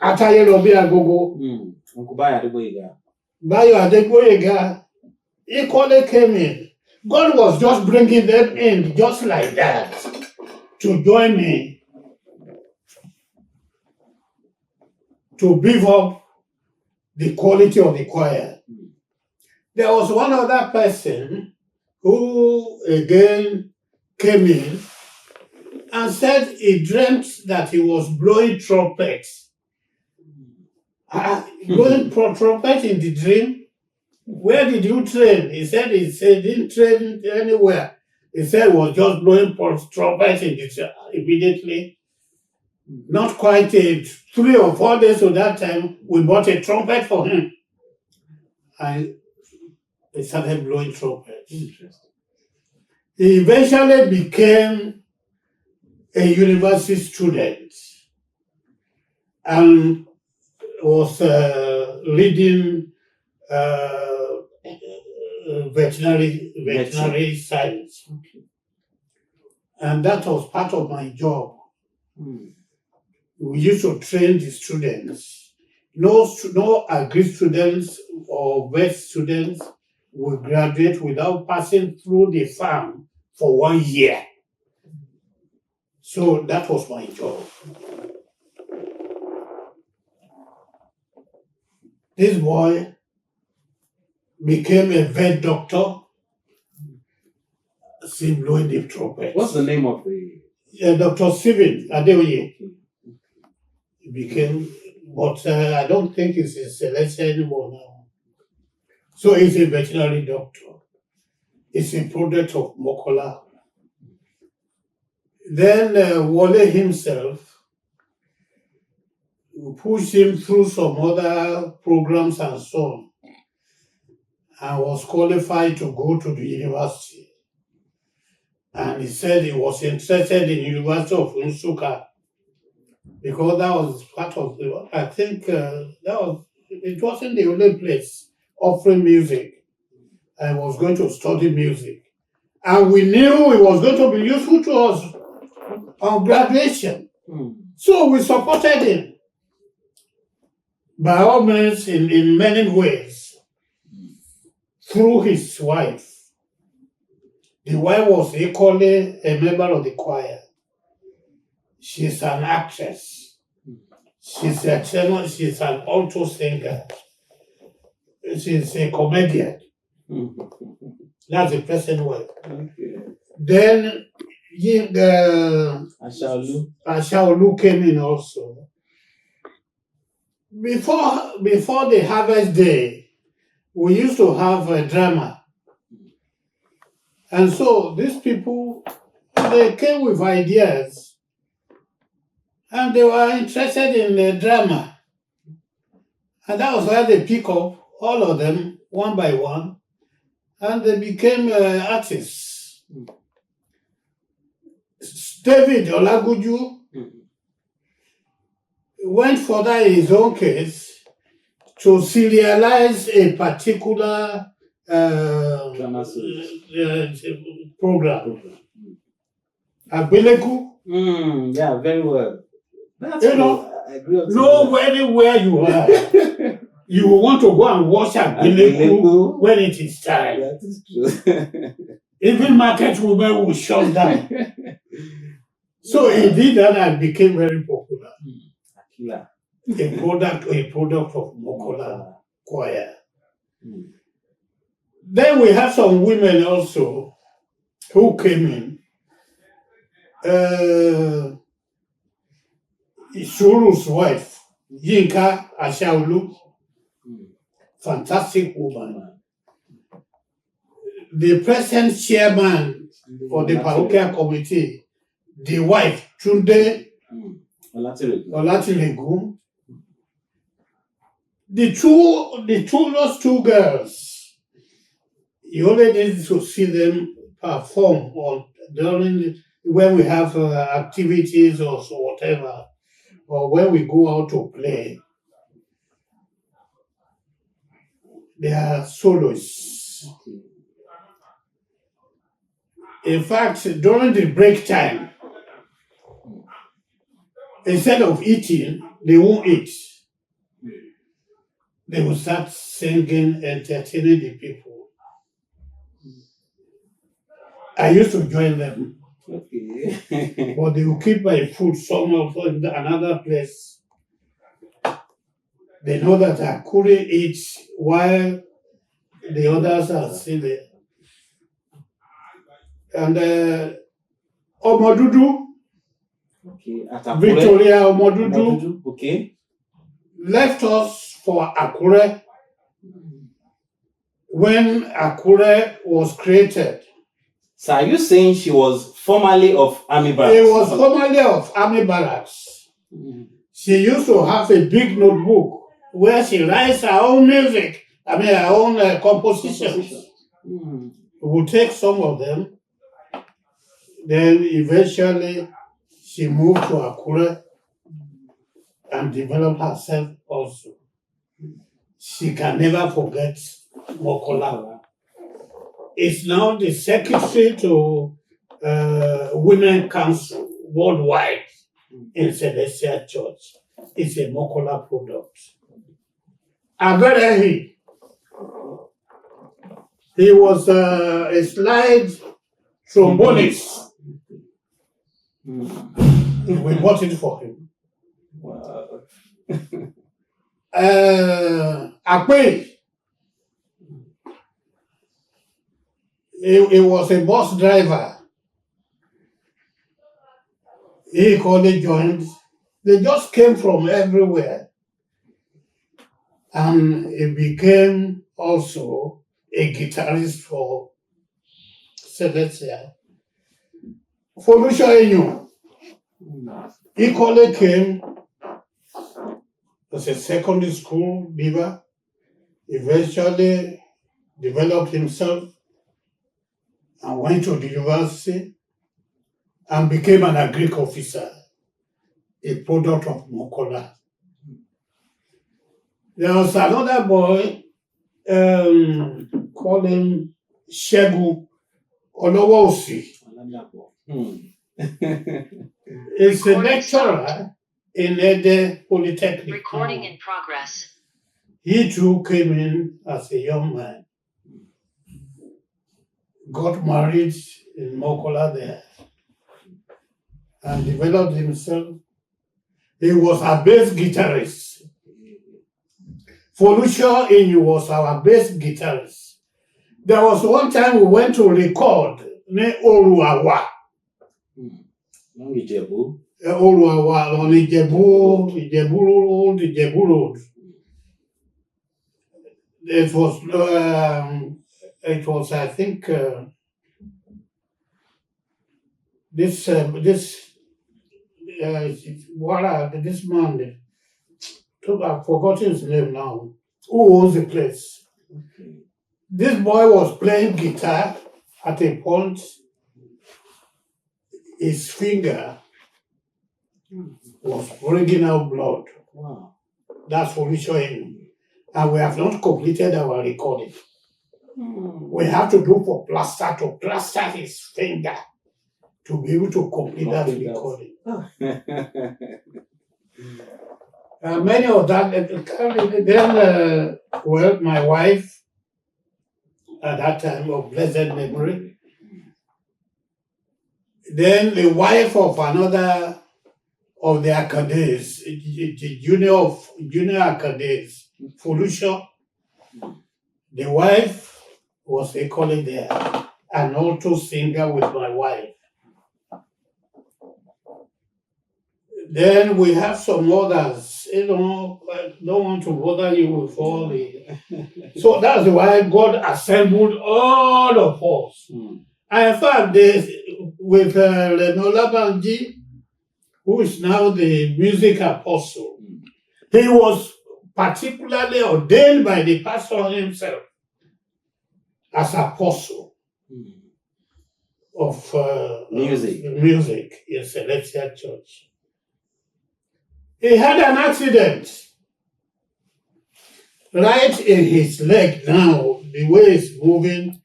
Ataye Lobi Agogo, Uncle Bayo Bayo Adegboyega, equally came in. God was just bringing them in just like that to join me to beef up the quality of the choir. There was one other person who again came in and said he dreamt that he was blowing trumpets. Blowing trumpet in the dream? Where did you train? He said he didn't train anywhere. He said he was just blowing trumpet in the immediately. Not quite 3 or 4 days to that time, we bought a trumpet for him. And he started blowing trumpets. Interesting. He eventually became a university student and was leading veterinary science. Okay. And that was part of my job. We used to train the students. No agri students or vet students will graduate without passing through the farm for 1 year. So that was my job. This boy became a vet doctor, still blowing the trumpet. What's the name of the? Dr. Steven Adeoye. He became, but I don't think he's a Celestial anymore now. So he's a veterinary doctor. It's a product of Mokola. Then Wale himself pushed him through some other programs and so on, and was qualified to go to the university. And he said he was interested in the University of Nsukka because that was part of the, I think it wasn't the only place offering music. I was going to study music. And we knew it was going to be useful to us on graduation. So we supported him. By all means, in many ways, through his wife. The wife was equally a member of the choir. She's an actress. She's a tenor, she's an alto singer. She's a comedian. That's the present wife. Okay. Then Ashaolu came in also. Before the harvest day, we used to have a drama. And so these people, they came with ideas and they were interested in the drama. And that was why they pick up all of them one by one and they became artists. David Olaguju went further in his own case to serialize a particular program. Abeleku. Yeah, very well. That's You know, I agree with know anywhere you are, you will want to go and watch Abeleku when it is time. That is true. Even market women will shut down. So he did that and became very popular. Akila. A product of Mokola choir. Then we have some women also who came in. Isuru's wife, Yinka Ashaolu, fantastic woman. The present chairman for the parochial committee, the wife, Tunde Olatilegu. Those two girls, you only need to see them perform or during when we have activities or so whatever, or when we go out to play. They are soloists. In fact, during the break time, instead of eating, they won't eat. They will start singing, entertaining the people. I used to join them. Okay. But they will keep my food somewhere in another place. They know that I couldn't eat while the others are still there. And Omodudu, Okay. Victoria Omodudu, Okay. left us for Akure when Akure was created. So are you saying she was formerly of Army Barracks? It was formerly of Army Barracks. She used to have a big notebook where she writes her own music, her own compositions. We would take some of them. Then eventually she moved to Akure and developed herself also. She can never forget Mokola. is now the secretary to Women Council worldwide in Celestial Church. It's a Mokola product. Aberehi, he was a slide trombonist. We bought it for him. Wow. Akpe, he was a bus driver. He equally joined. They just came from everywhere. And he became also a guitarist for Celestia. Folusha Enyo equally came as a secondary school beaver, eventually developed himself and went to the university and became an agric officer, a product of Mokola. There was another boy, called him Shegu Olowosi. He's a lecturer in Ede Polytechnic. Recording in progress. He too came in as a young man, got married in Mokola there, and developed himself. He was a bass guitarist. Folusha Enyu was our bass guitarist. There was one time we went to record ne Oruawa. Oruawa on Ijebu Road. It was I think this man, I've forgotten his name now, who owns the place. Okay. This boy was playing guitar at a point. His finger was bringing out blood. Wow. That's what we show him. And we have not completed our recording. We have to do for plaster to plaster his finger to be able to complete that recording. Many of that, then, well, my wife, at that time of blessed memory, then the wife of another of the Acades, the junior Acades, Folusha, the wife was equally there, an alto singer with my wife. Then we have some others, I don't want to bother you with all the... So that's why God assembled all of us. And in fact, with Renola Banji, who is now the music apostle, he was particularly ordained by the pastor himself as apostle of music in Celestial Church. He had an accident right in his leg now, the way it's moving.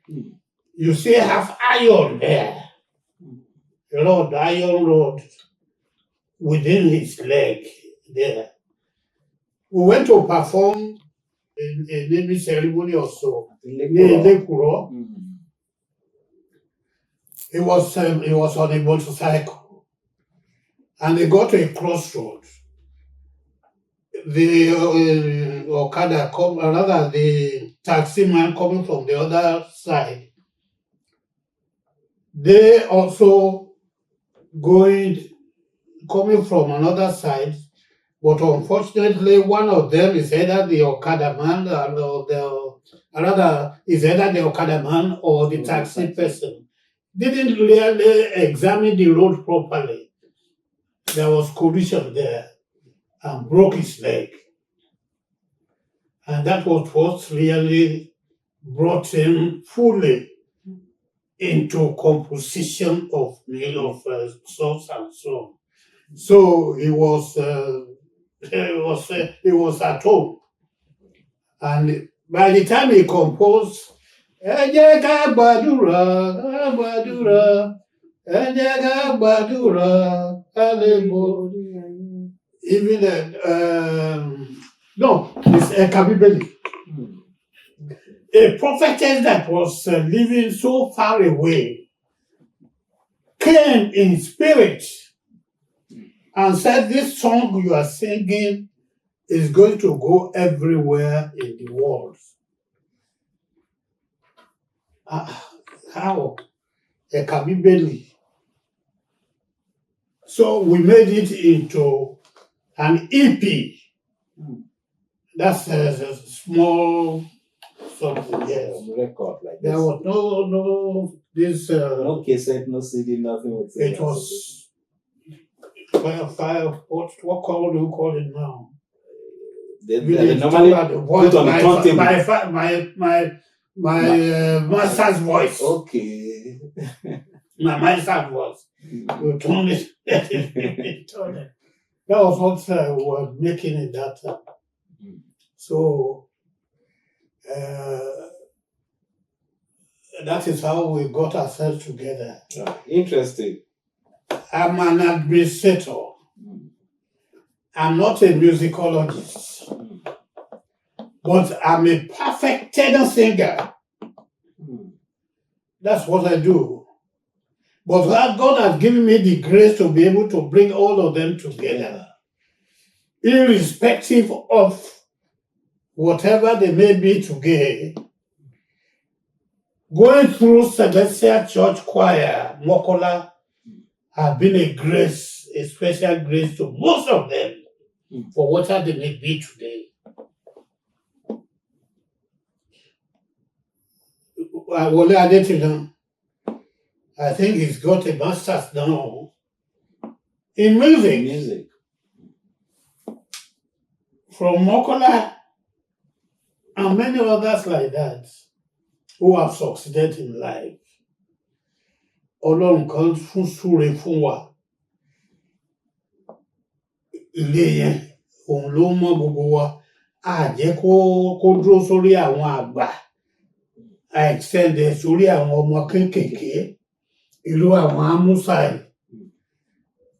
You see, have iron there. A lot of iron rod within his leg there. We went to perform a naming ceremony or so in Lekuro. He was on a motorcycle, and they got to a crossroad. The the taxi man coming from the other side, they also coming from another side, but unfortunately one of them is either the Okada man or the taxi person. Didn't really examine the road properly. There was collision there and broke his leg. And that was what really brought him fully into composition of songs and so on. So he was at home. And by the time he composed Ẹ jẹ́ ká gbàdúrà, ẹ jẹ́ ká gbàdúrà, ká lè borí ayé. Even no, it's Ẹ̀ka Bíbélì. A prophetess that was living so far away came in spirit and said, "This song you are singing is going to go everywhere in the world." How? Ẹ̀ka Bíbélì. So we made it into an EP. That's a small something. Yes. Record like There this. was no this. No cassette, no CD, nothing. It was five. What call do you call it now? They Village normally told her the voice, put on the turntable. my master's voice. Okay. My master's voice. You turn it. Turn it. That was what we were making in that time. So that is how we got ourselves together. Interesting. I'm an administrator. I'm not a musicologist, but I'm a perfect tenor singer. That's what I do. But God has given me the grace to be able to bring all of them together, irrespective of whatever they may be today. Going through Celestial Church Choir, Mokola, has been a grace, a special grace to most of them for whatever they may be today. Wole Adetilan, I think he's got a master's now in music. From Mokola and many others like that who have succeeded in life. Ọlọ́run kan fún súre fún wa. Ilé yẹn, òun ló mọ́ gbogbo wa. A jẹ́ kó dúró sórí àwọn àgbà. A extend sórí àwọn ọmọ kéékèèké. Ìlú àwọn Amúsàì.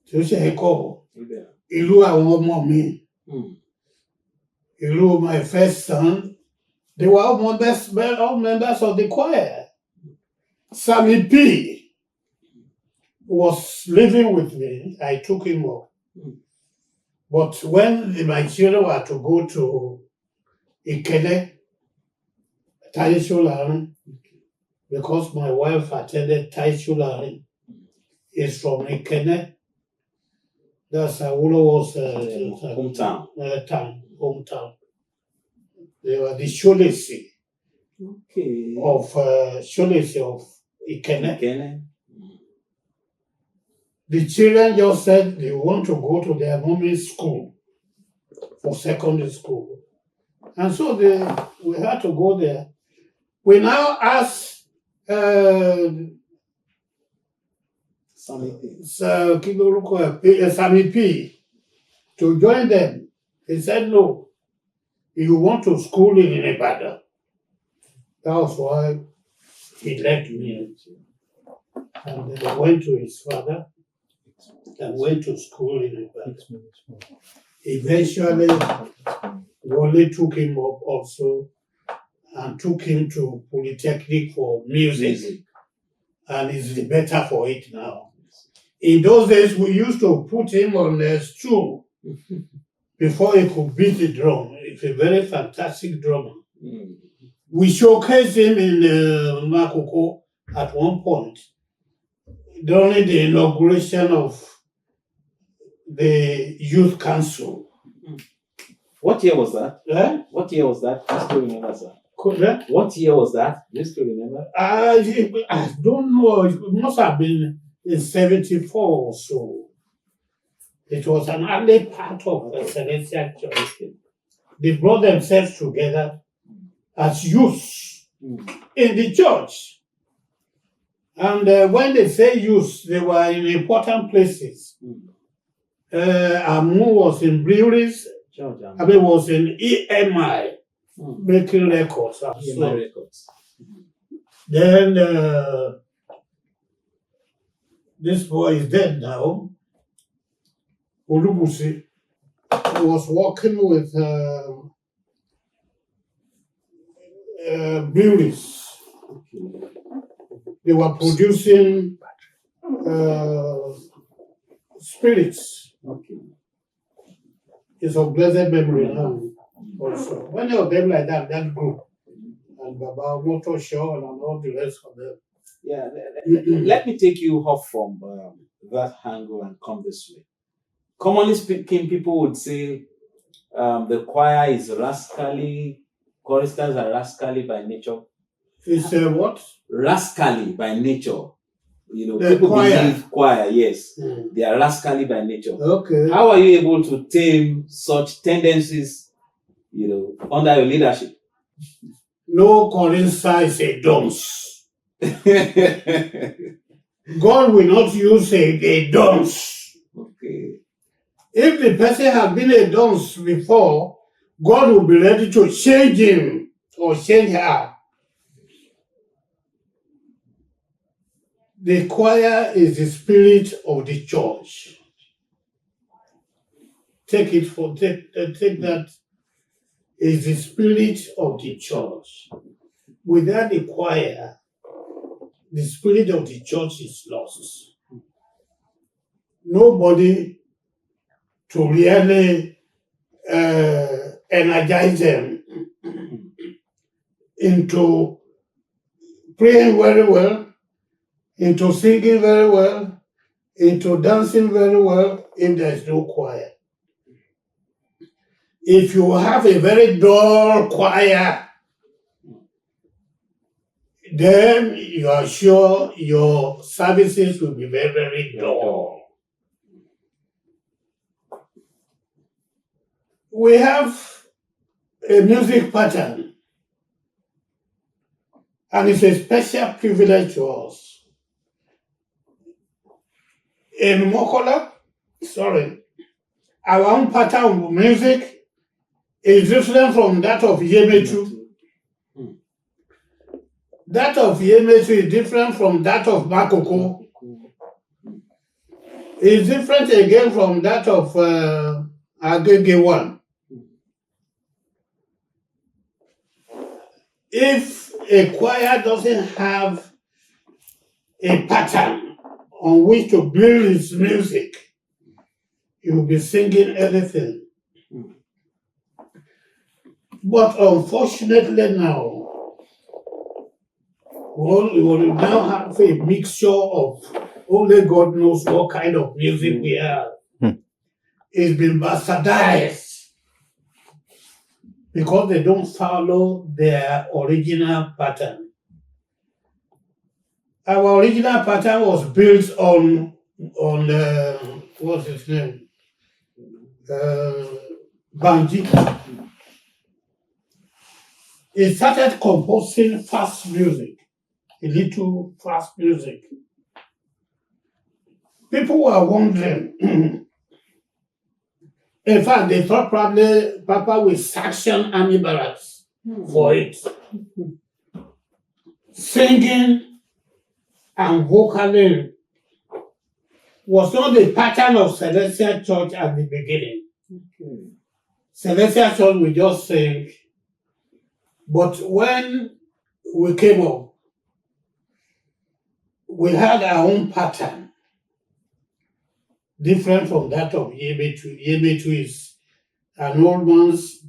Tí ó ṣe é kọ̀. Ìlú àwọn ọmọ mi. Ìlú my first son. They were all members of the choir. Sammy P was living with me. I took him up. But when my children were to go to Ikene, Taisholari, because my wife attended Taisholari, is from Ikene. That's Awolowo's hometown. They were the Sholesi of Ikene. The children just said they want to go to their mommy's school for secondary school. And so we had to go there. We now asked Sammy P to join them. He said, "No, you want to school in Ibadan." That was why he left me. And then I went to his father and went to school in Ibadan. Eventually, Wole took him up also and took him to Polytechnic for music. And he's the better for it now. In those days, we used to put him on a stool before he could beat the drum. It's a very fantastic drummer. We showcased him in Makoko at one point during the inauguration of the Youth Council. What year was that? Eh? What year was that? I still remember, sir. Correct? What year was that? Do you still remember? I don't know. It must have been in 74 or so. It was an early part of the Celestial Church. They brought themselves together as youths in the church. And when they say youths, they were in important places. Amu was in breweries. Abe was in EMI, making records. EMI records. Then this boy is dead now. Olubusi was working with breweries. They were producing spirits. It's of blessed memory now. Also, many of them like that group, and Baba Motor Show and all the rest of them. Yeah, let me take you off from that angle and come this way. Commonly speaking, people would say the choir is rascally, choristers are rascally by nature. It's what? Rascally by nature. You know, The people choir. believe choir, yes. They are rascally by nature. Okay. How are you able to tame such tendencies, you know, under your leadership? No chorister is a dunce. God will not use a dunce. Okay. If the person has been a dunce before, God will be ready to change him or change her. The choir is the spirit of the church. Take that is the spirit of the church. Without the choir, the spirit of the church is lost. Nobody to really energize them into praying very well, into singing very well, into dancing very well, if there is no choir. If you have a very dull choir, then you are sure your services will be very, very dull. We have a music pattern, and it's a special privilege to us. In Mokola, our own pattern of music is different from that of Yemetu. That of Yemetu is different from that of Makoko. It's different again from that of Agege 1. If a choir doesn't have a pattern on which to build its music, you will be singing anything. But unfortunately now, we will now have a mixture of only God knows what kind of music we have. It's been bastardized because they don't follow their original pattern. Our original pattern was built on what's his name? Banji. He started composing fast music, a little fast music. People were wondering. In fact, they thought probably Papa will sanction Army Barracks for it. Singing and vocaling was not the pattern of Celestial Church at the beginning. Celestial Church will just sing. But when we came up, we had our own pattern, different from that of Yemetu. Yemetu is an old man's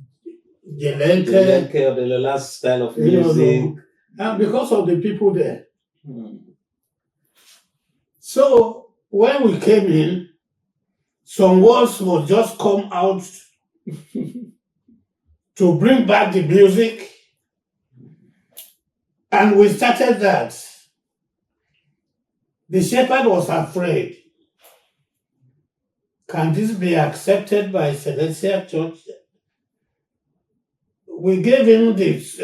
Jelenke, the last style of music. And because of the people there. So when we came in, some words would just come out to bring back the music. And we started that. The shepherd was afraid. Can this be accepted by Celestial Church? We gave him this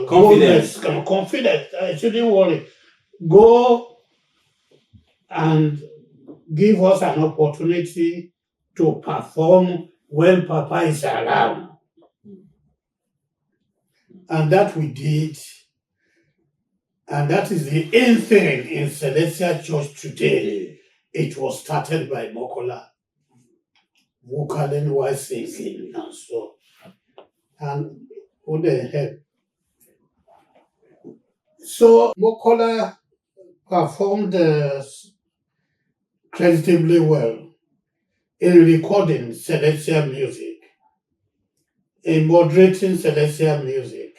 confidence. I shouldn't worry. Go and give us an opportunity to perform when Papa is around. And that we did. And that is the in thing in Celestial Church today. It was started by Mokola, vocaling while singing and so. And who the heck? So Mokola performed creditably well in recording celestial music, in moderating celestial music.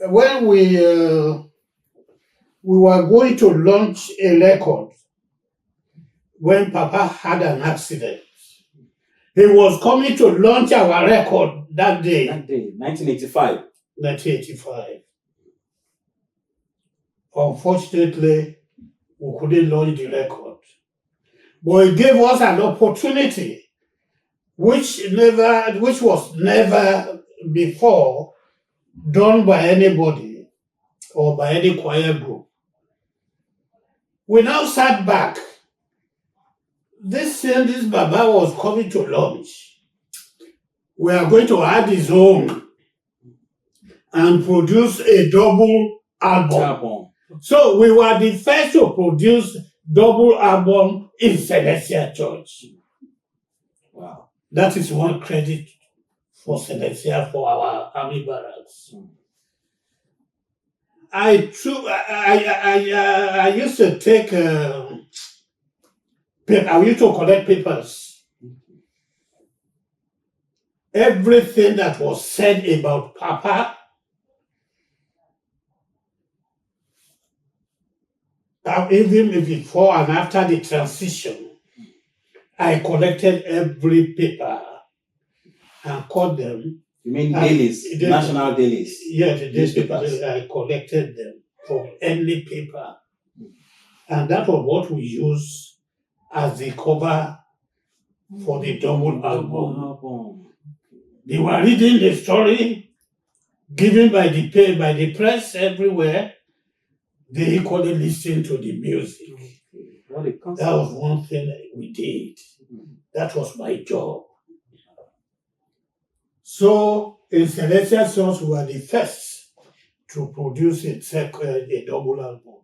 When we were going to launch a record, when Papa had an accident, he was coming to launch our record that day. That day, 1985. 1985. Unfortunately, we couldn't launch the record. But it gave us an opportunity which was never before done by anybody or by any choir group. We now sat back. This Baba was coming to launch. We are going to add his own and produce a double album. So we were the first to produce double album in Celestial Church. Wow. That is one credit for Celestial for our army barracks. I used to take I used to collect papers. Everything that was said about Papa, even before and after the transition, I collected every paper and caught them. You mean dailies, national dailies? Yes, the newspapers. I collected them from any paper. And that was what we used as the cover for the double album. They were reading the story given by the press everywhere. They equally listened to the music. That was one thing that we did. That was my job. So in Celestial Church, we were the first to produce a double album.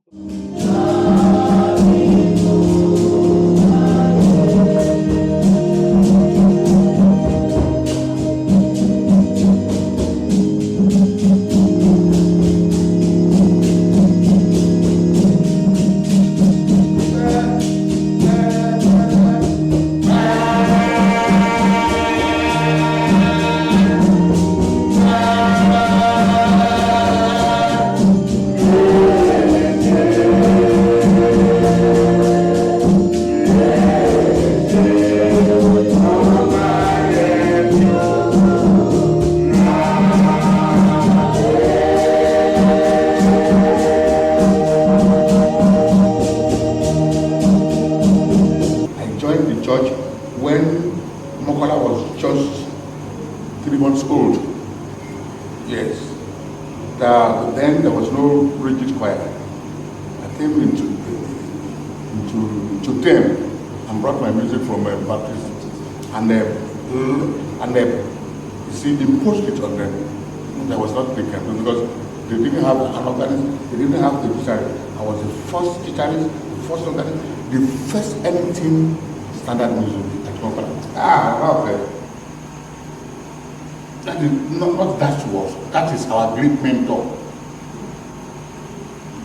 Mokola was just 3 months old. Yes. Then there was no rigid choir. I came into them and brought my music from Baptist, and you see, imposed it on them. That was not taken because they didn't have an organist, they didn't have the guitarist. I was the first guitarist, the first organist, the first anything standard music at Mokola. Okay. That is not that to us. That is our great mentor.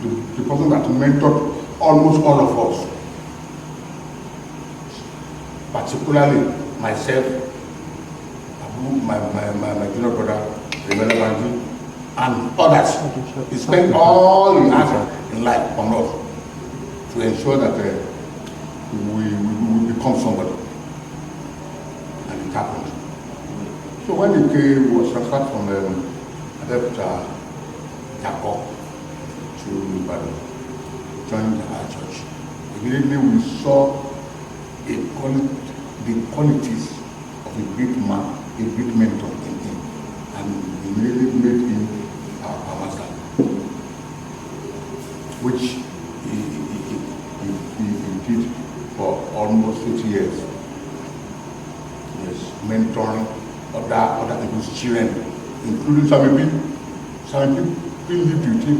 The person that mentored almost all of us. Particularly myself, my junior brother, and others. He spent all he has in life on us to ensure that we become somebody. And it happened. So when he was transferred from Jacob to Ibadan, joined our church, immediately we saw the qualities of a great man, a great mentor in him, and immediately made him our master, which he did for almost 50 years. Yes, mentoring other people's children, including some people lived with him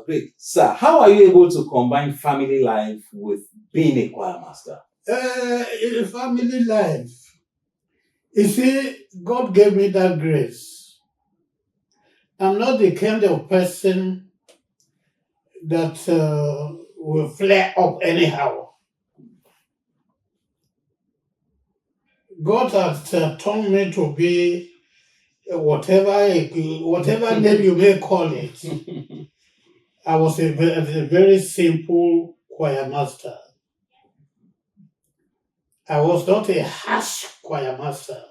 great. Sir, how are you able to combine family life with being a choir master? In family life, you see, God gave me that grace. I'm not the kind of person that will flare up anyhow. God has taught me to be whatever name you may call it. I was a very simple choir master. I was not a harsh choir master,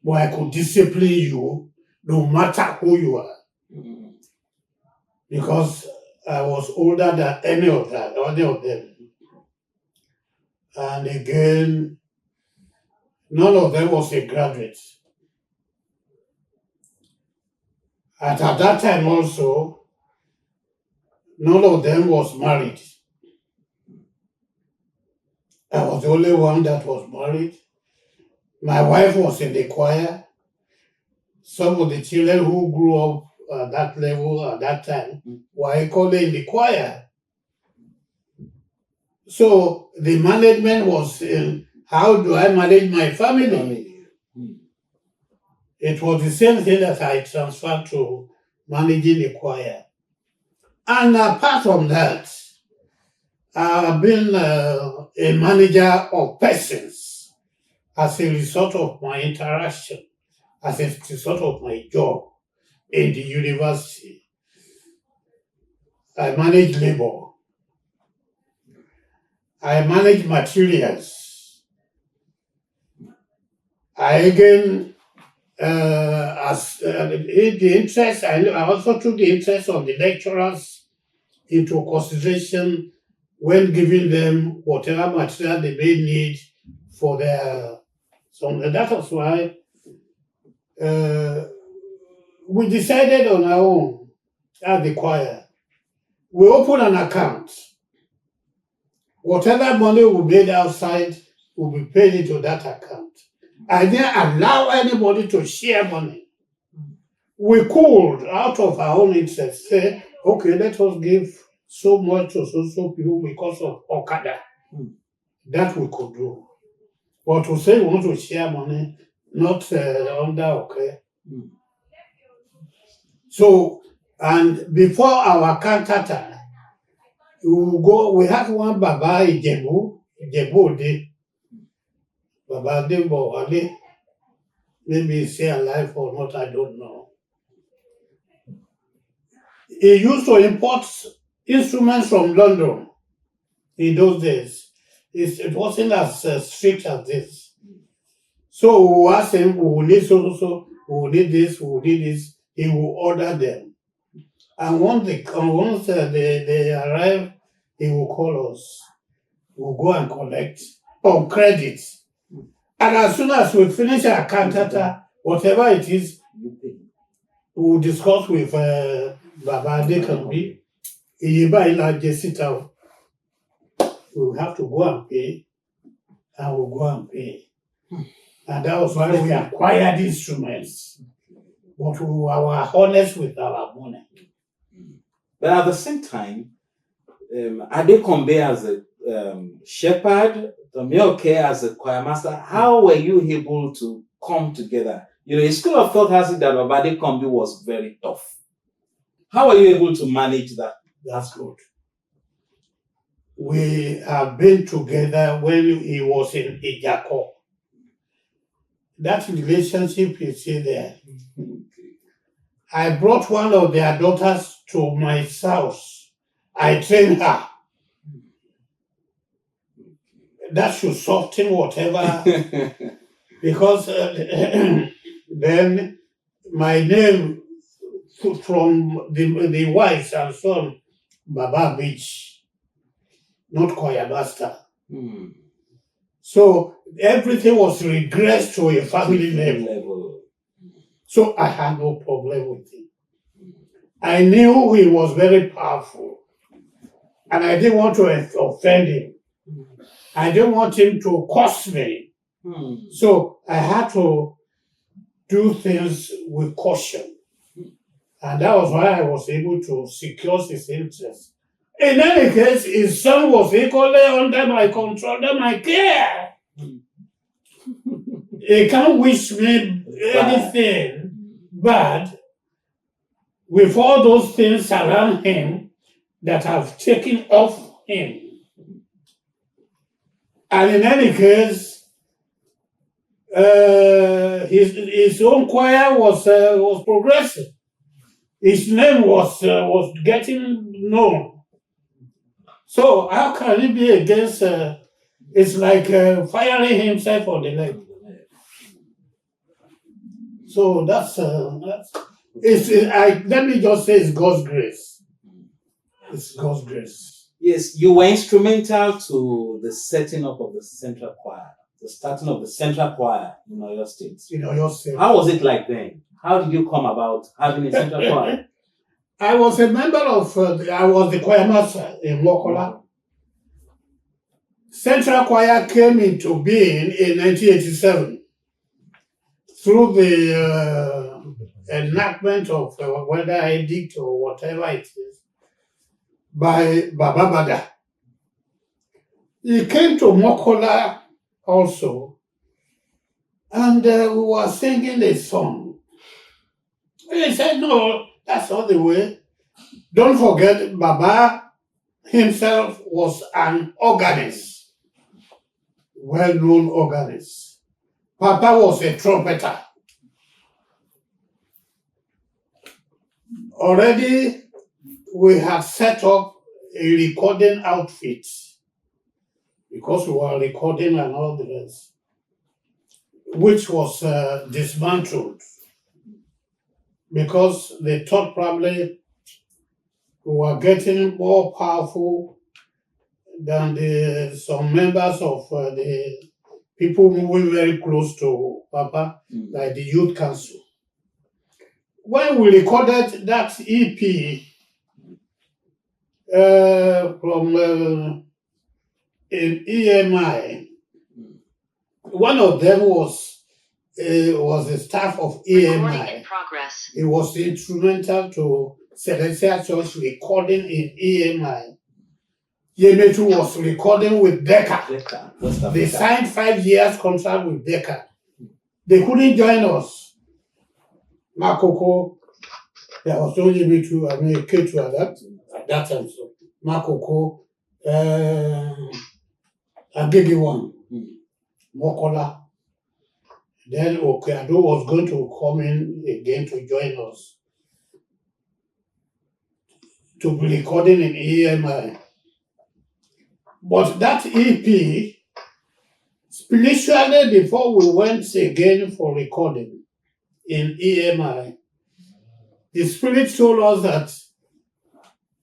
but I could discipline you no matter who you are. Because I was older than any of them. And again, none of them was a graduate. And at that time also, none of them was married. I was the only one that was married. My wife was in the choir. Some of the children who grew up at that level at that time were equally in the choir. So the management was in how do I manage my family? It was the same thing that I transferred to managing the choir. And apart from that, I've been a manager of persons as a result of my interaction, as a result of my job in the university. I manage labor. I manage materials. I again, the interest, I also took the interest of the lecturers into consideration when giving them whatever material they may need for their. So that was why we decided on our own at the choir. We opened an account. Whatever money we made outside will be paid into that account. I didn't allow anybody to share money. We could, out of our own interest, say, okay, let us give so much to so people because of Okada. That we could do. But to say we want to share money, not under okay. So, and before our cantata, we had one Baba Ijebu Ode. Baba Dembo Wale. Maybe he's still alive or not, I don't know. He used to import instruments from London in those days. It wasn't as strict as this. So we asked him, we will need so, we will need this, we will need this. He will order them. And once they arrive, he will call us. We'll go and collect on credit. And as soon as we finish our cantata, whatever it is, we'll discuss with Baba Adekanbi. We'll have to go and pay, and we'll go and pay. And that was why we acquired instruments. But we were honest with our money. But at the same time, Adekombe as a shepherd, Tomi Oke as a choirmaster, how were you able to come together? You know, a school of thought has it that Baba Adekombe was very tough. How were you able to manage that? That's good. We have been together when he was in Ijako. That relationship is still there. I brought one of their daughters to my house. I trained her. That should soften whatever. Because then my name from the wives and son, Baba Beach, not Choirmaster. So everything was regressed to a family level. So I had no problem with him. I knew he was very powerful. And I didn't want to offend him. I didn't want him to cost me. So I had to do things with caution. And that was why I was able to secure his interest. In any case, his son was equally under my control, under my care. He can't wish me anything bad with all those things around him that have taken off him. And in any case, his own choir was progressing. His name was getting known. So how can he be against? It's like firing himself on the leg. So let me just say it's God's grace. It's God's grace. Yes, you were instrumental to the setting up of the Central Choir, the starting of the Central Choir in Oyo State. In Oyo State. How was it like then? How did you come about having a Central Choir? I was a member of, I was the choirmaster in Mokola. Central Choir came into being in 1987 through the enactment of whether edict or whatever it is by Baba Bada. He came to Mokola also, and we were singing a song. He said, no, that's not the way. Don't forget, Baba himself was an organist, well-known organist. Papa was a trumpeter. Already, we had set up a recording outfit because we were recording and all the rest, which was dismantled because they thought probably we were getting more powerful than some members of the people moving very close to Papa, like the Youth Council. When we recorded that EP from in EMI, one of them was the staff of EMI. It was instrumental to Celestial Church recording in EMI. Yemetu was recording with Decca. They signed 5 years contract with Decca. They couldn't join us. Makoko, there was only Yemetu, I mean, Ketu at that time. So Makoko, Agigi one, Mokola. Then Okeado was going to come in again to join us to be recording in EMI. But that EP, spiritually, before we went again for recording in EMI, the Spirit told us that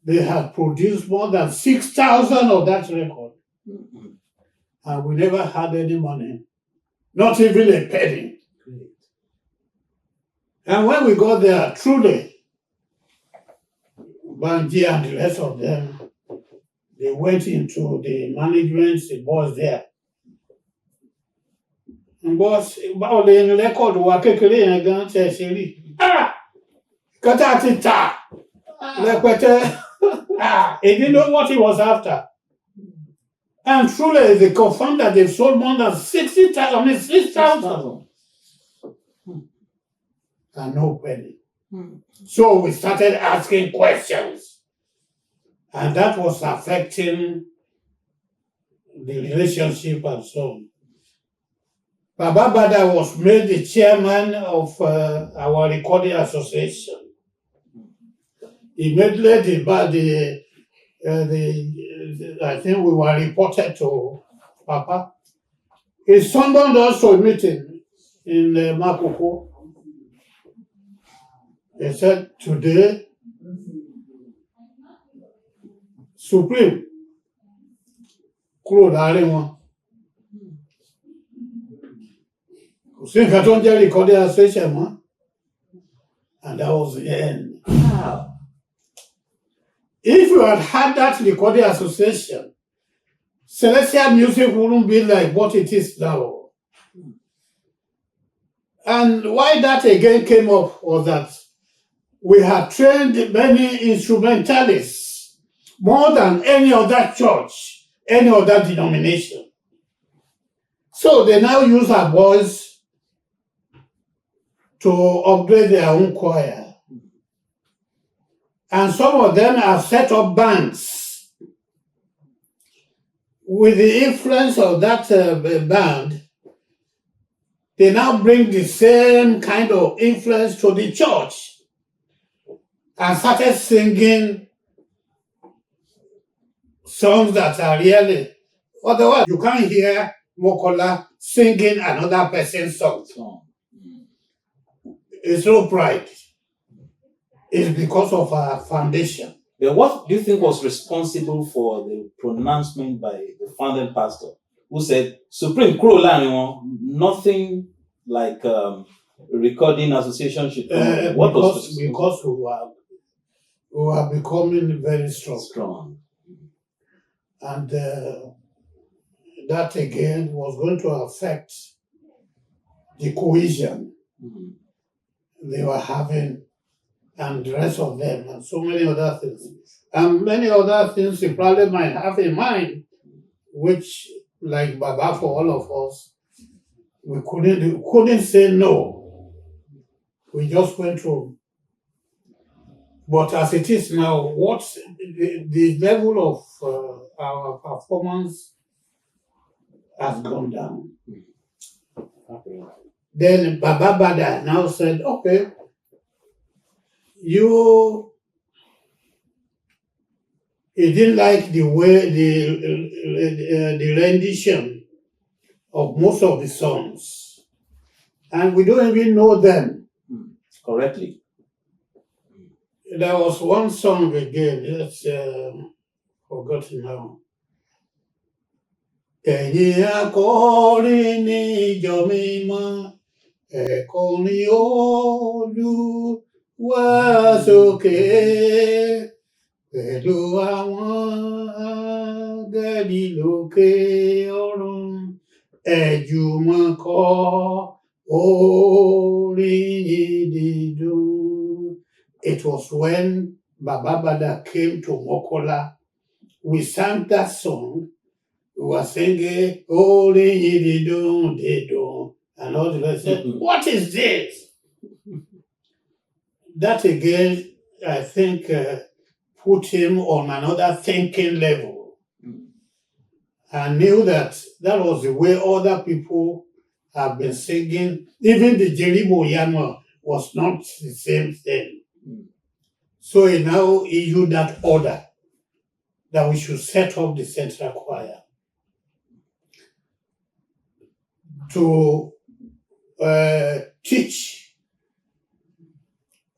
they had produced more than 6,000 of that record. And we never had any money, not even a penny. And when we got there, truly, Banji and the rest of them, they went into the management, the boss there. And boss, báwo lè ní record wa kékeré yẹn gan tẹ̀ ṣe rí? Kọ́tà ti tà rẹpẹtẹ. He didn't know what he was after. And truly, they confirmed that they've sold more than 6,000. And no penny. So we started asking questions. And that was affecting the relationship and so on. Baba Bada was made the chairman of our recording association. Immediately, I think we were reported to Papa. He summoned us to a meeting in Makoko. He said, today, Supreme, kúrò láàrin wọn. Kò sí nǹkan tó ń jẹ́ recording association mọ́. And that was the end. Wow. If you had had that recording association, Celestial music wouldn't be like what it is now. And why that again came up was that we had trained many instrumentalists, more than any other church, any other denomination. So they now use our boys to upgrade their own choir. And some of them have set up bands. With the influence of that band, they now bring the same kind of influence to the church and started singing songs that are really, otherwise you can't hear Mokola singing another person's song. It's no pride. It's because of our foundation. But what do you think was responsible for the pronouncement by the founding pastor, who said, Supreme Kuro, nothing like recording association should come? What was because we were becoming very strong. And that again was going to affect the cohesion they were having, and the rest of them, and so many other things. And many other things you probably might have in mind, which, like Baba, for all of us, we couldn't say no. We just went through. But as it is now, what the level of our performance has gone down. Then Baba Bada now said, okay, he didn't like the way the rendition of most of the songs, and we don't even know them correctly. There was one song again that's forgotten now. Ẹ̀yin akọrin ní ìjọ mímọ́, ẹ kọrin Olúwa sókè, pẹ̀lú àwọn áńgẹ́lì lókè ọ̀run, ẹ jùmọ̀ kọ orin dídùn. It was when Baba Bada came to Mokola. We sang that song. We were singing, orin dídùn, dídùn, and all the rest said, what is this? That again, I think, put him on another thinking level. I knew that was the way other people have been singing. Even the Jeribo Yama was not the same thing. So he now issued that order that we should set up the central choir to teach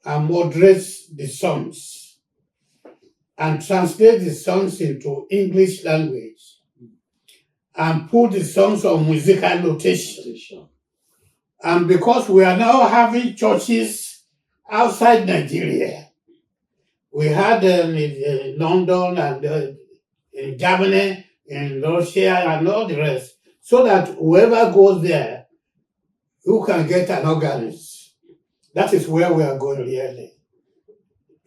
and moderate the songs and translate the songs into English language and put the songs on musical notation. And because we are now having churches outside Nigeria, we had them in London and in Germany, in Russia, and all the rest, so that whoever goes there, who can get an organist. That is where we are going really.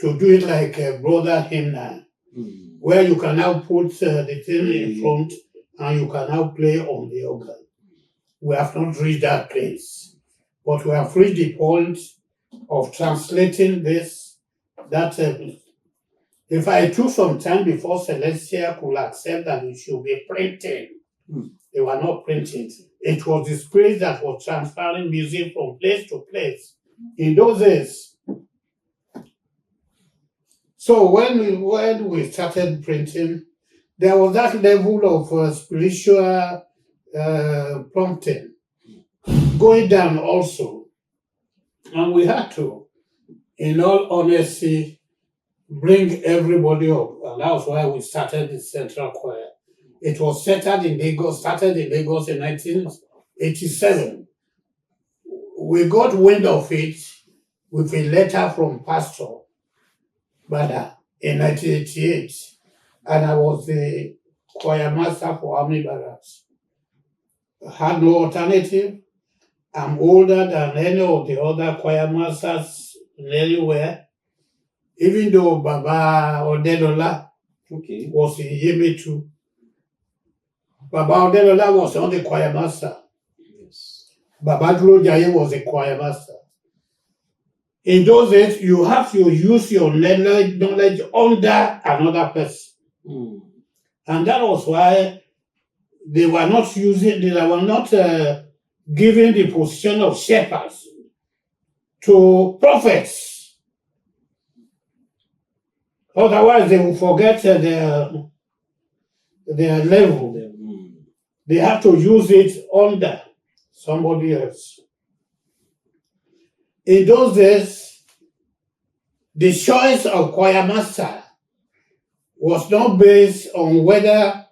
To do it like a brother hymnal, where you can now put the thing in front and you can now play on the organ. We have not reached that place, but we have reached the point of translating this. That if I took some time before Celestia could accept that we should be printing, they were not printing. It was the spirit that was transferring music from place to place in those days. So when we started printing, there was that level of spiritual prompting going down also. And we had to, in all honesty, bring everybody up. And that was why we started the Central Choir. It was started in Lagos in 1987. We got wind of it with a letter from Pastor Bada in 1988. And I was the choirmaster for Army Barracks. I had no alternative. I'm older than any of the other choirmasters anywhere. Even though Baba Odelola Okay. was in Yemetu, Baba Odelola was not the choir master. Yes. Baba Jaye was a choir master. In those days, you have to use your knowledge under another person. Mm. And that was why they were not giving the position of shepherds to prophets. Otherwise, they will forget their level. Mm. They have to use it under somebody else. In those days, the choice of choir master was not based on whether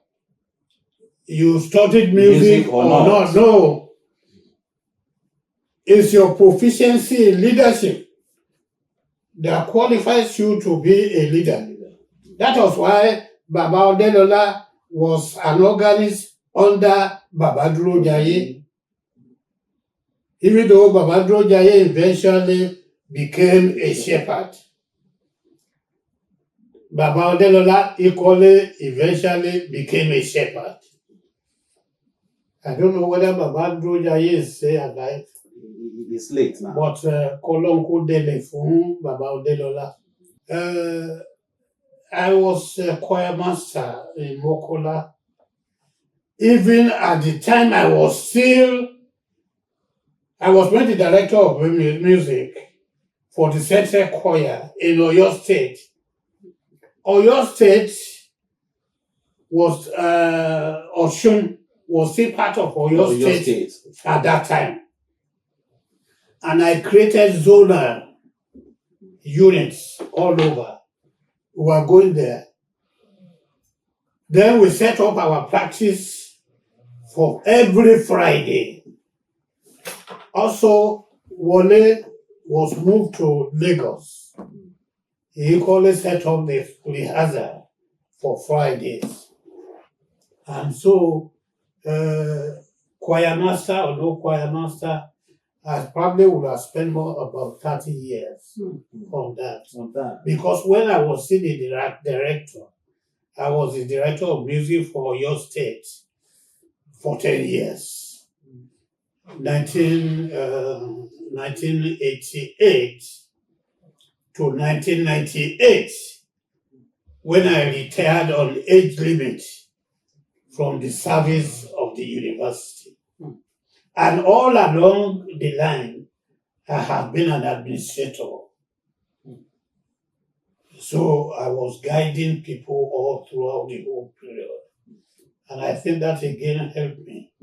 you studied music or not. No. It's your proficiency in leadership that qualifies you to be a leader. That was why Baba Odelola was an organist under Baba Jaye. Even though Baba Jaye eventually became a shepherd, Baba Odelola equally eventually became a shepherd. I don't know whether Baba Jaye is still alive. It's late now. But Kolonko Dele fún Baba Odelola. I was a choir master in Mokola. Even at the time I was made the director of music for the Central Choir in Oyo State. Oyo State was Osun was still part of Oyo State at that time. And I created zonal units all over. We were going there. Then we set up our practice for every Friday. Also, Wole was moved to Lagos. He equally set up the rehearsal for Fridays. And so, choir master or no choir master, I probably would have spent about 30 years on that. Because when I was still the director, I was the director of music for your state for 10 years. 1988 to 1998, when I retired on age limit from the service of the university. And all along the line, I have been an administrator. So I was guiding people all throughout the whole period. And I think that again helped me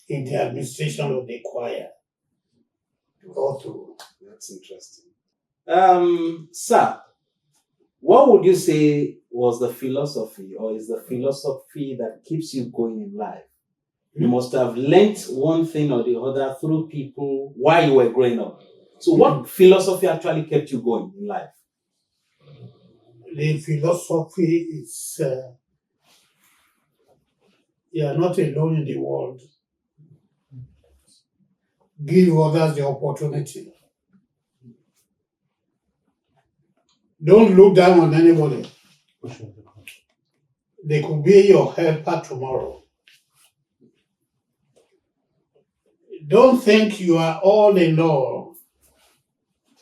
in the administration of the choir. All through. That's interesting. Sir, what would you say was the philosophy or is the philosophy that keeps you going in life? You must have learnt one thing or the other through people while you were growing up. So what philosophy actually kept you going in life? The philosophy is you are not alone in the world. Give others the opportunity. Don't look down on anybody. They could be your helper tomorrow. Don't think you are all in all,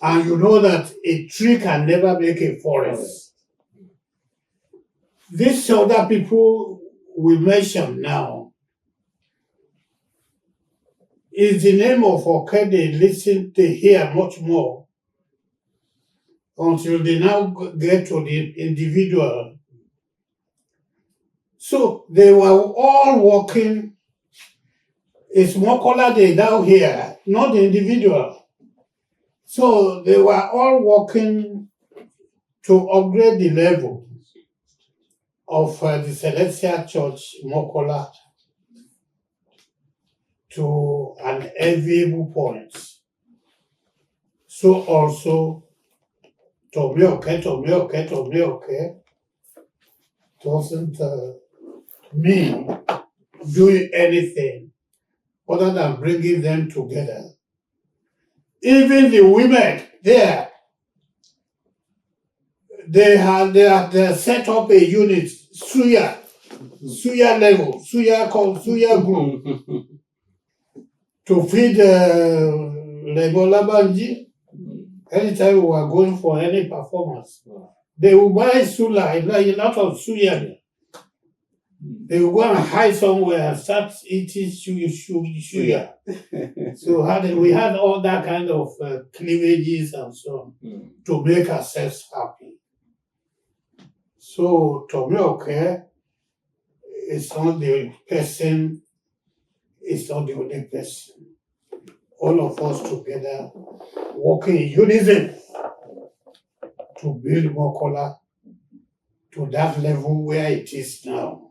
and you know that a tree can never make a forest. These other people we mention now is the name of Oke they listen to hear much more until they now get to the individual. So they were all working. It's Mokola they now hear, not the individual. So they were all working to upgrade the level of the Celestial Church Mokola to an enviable point. So also, Tomi Oke doesn't mean doing anything other than bringing them together. Even the women there, they had set up a unit, Suya level, Suya group, to feed Lebola Banji. Anytime we were going for any performance, they would buy Sula, a lot of Suya. They would go and hide somewhere and start eating suya. So we had all that kind of cleavages and so on to make ourselves happy. So Tomi Oke is not the person, it's not the only person. All of us together working in unison to build Mokola to that level where it is now.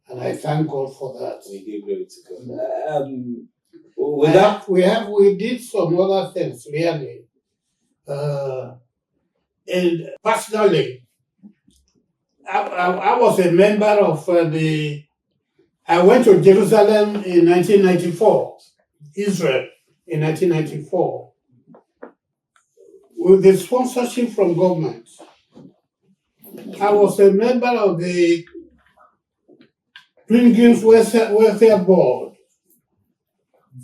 And I thank God for that. We give glory to God. We did some other things really. And personally, I was a member of I went to Jerusalem in 1994, Israel in 1994, with the sponsorship from government. I was a member of the Pilgrims Welfare Board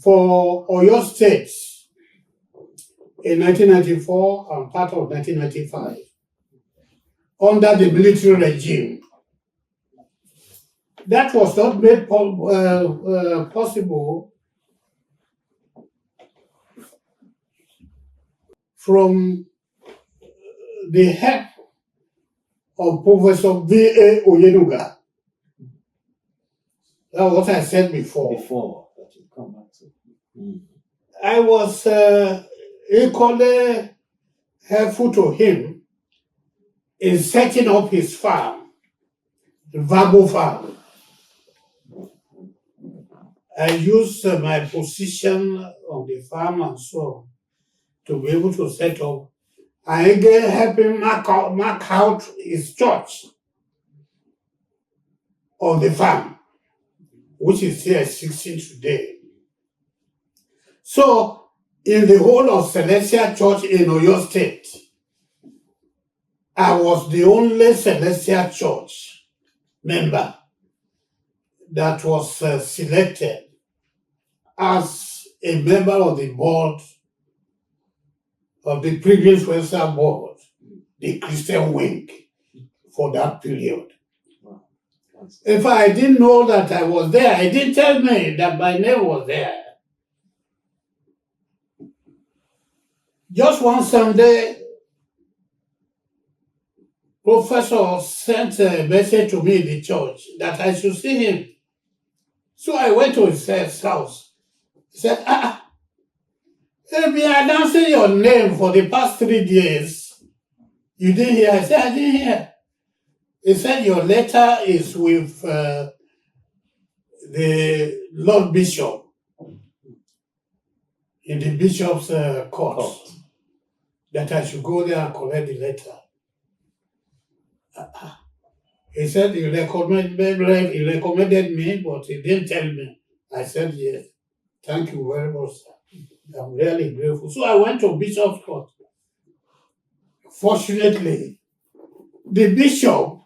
for Oyo State in 1994 and part of 1995 under the military regime. That was not made possible from the help of Professor V.A. Oyenuga. That's what I said before. That you come back to. I was equally helpful to him in setting up his farm, the Vabo farm. I used my position on the farm and so on to be able to set up. I again helped him mark out his church on the farm, which is here existing today. So, in the whole of Celestial Church in Oyo State, I was the only Celestial Church member that was selected as a member of the board of the Pilgrims Welfare Board, the Christian wing, for that period. If I didn't know that I was there, I didn't tell me that my name was there. Just one Sunday, Professor sent a message to me in the church that I should see him. So I went to his house. He said, they've been announcing your name for the past 3 days. You didn't hear? I said, I didn't hear. He said, your letter is with the Lord Bishop in the Bishop's court, that I should go there and collect the letter. He said he recommended me, but he didn't tell me. I said, yes, thank you very much, sir. I'm really grateful. So I went to Bishop's court. Fortunately, the bishop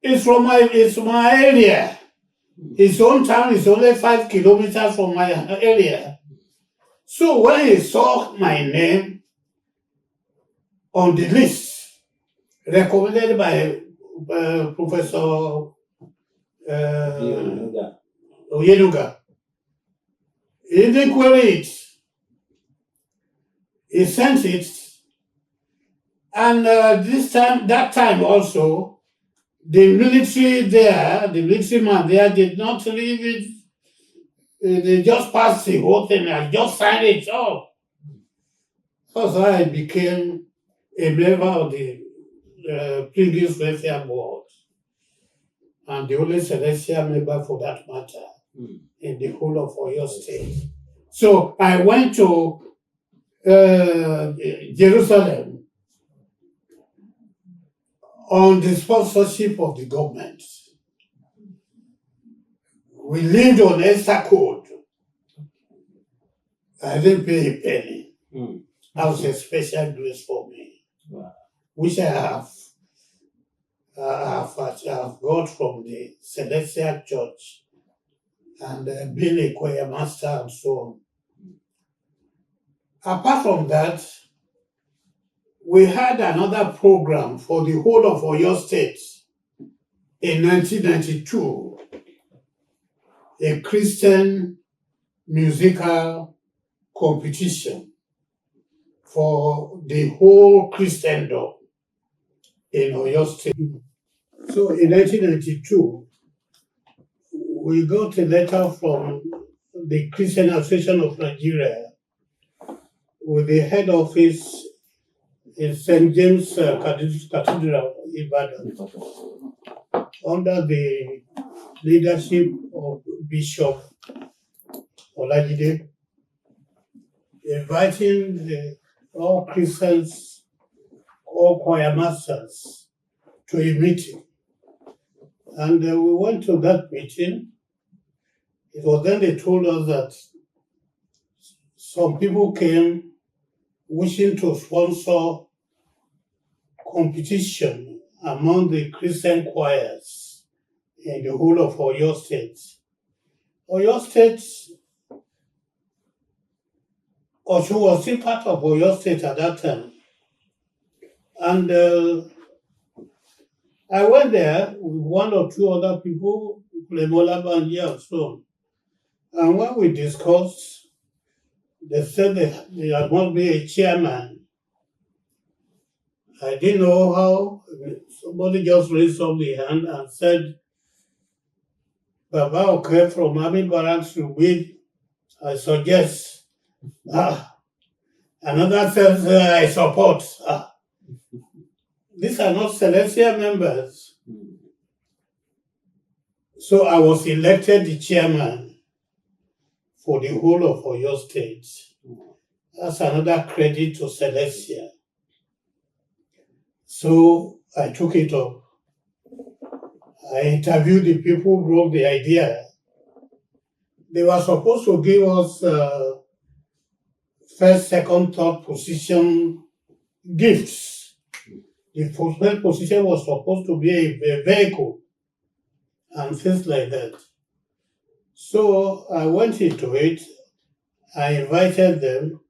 is from my area. His own town is only 5 kilometers from my area. So when he saw my name on the list, recommended by Professor Oyenuga, he didn't query it. He sent it, and that time also, the military man there did not leave it. They just passed the whole thing and just signed it off. That's how I became a member of the Pilgrims Welfare Board, and the only celestial member for that matter in the whole of Oyo State. So I went to Jerusalem on the sponsorship of the government. We lived on Esther Code. I didn't pay a penny. That was a special grace for me. which I have got from the Celestial Church, and being a choir master and so on. Apart from that, we had another program for the whole of Oyo State in 1992, a Christian musical competition for the whole Christendom in Oyo State. So in 1992, we got a letter from the Christian Association of Nigeria with the head office in St. James Cathedral, Ibadan, under the leadership of Bishop Olajide, inviting all Christians, all choir masters to a meeting. And we went to that meeting. It was then they told us that some people came wishing to sponsor competition among the Christian choirs in the whole of Oyo State. Oyo State, Oshu was still part of Oyo State at that time. And I went there with one or two other people, Mokola and so on. And when we discussed, they said there must be a chairman. I didn't know how. Somebody just raised up the hand and said, Baba Oke from Army Barracks Road, I suggest. Another says, I support. These are not Celestial members. So I was elected the chairman for the whole of Oyo State. That's another credit to Celestia. So I took it up. I interviewed the people who brought the idea. They were supposed to give us first, second, third position gifts. The first position was supposed to be a vehicle and things like that. So I went into it, I invited them,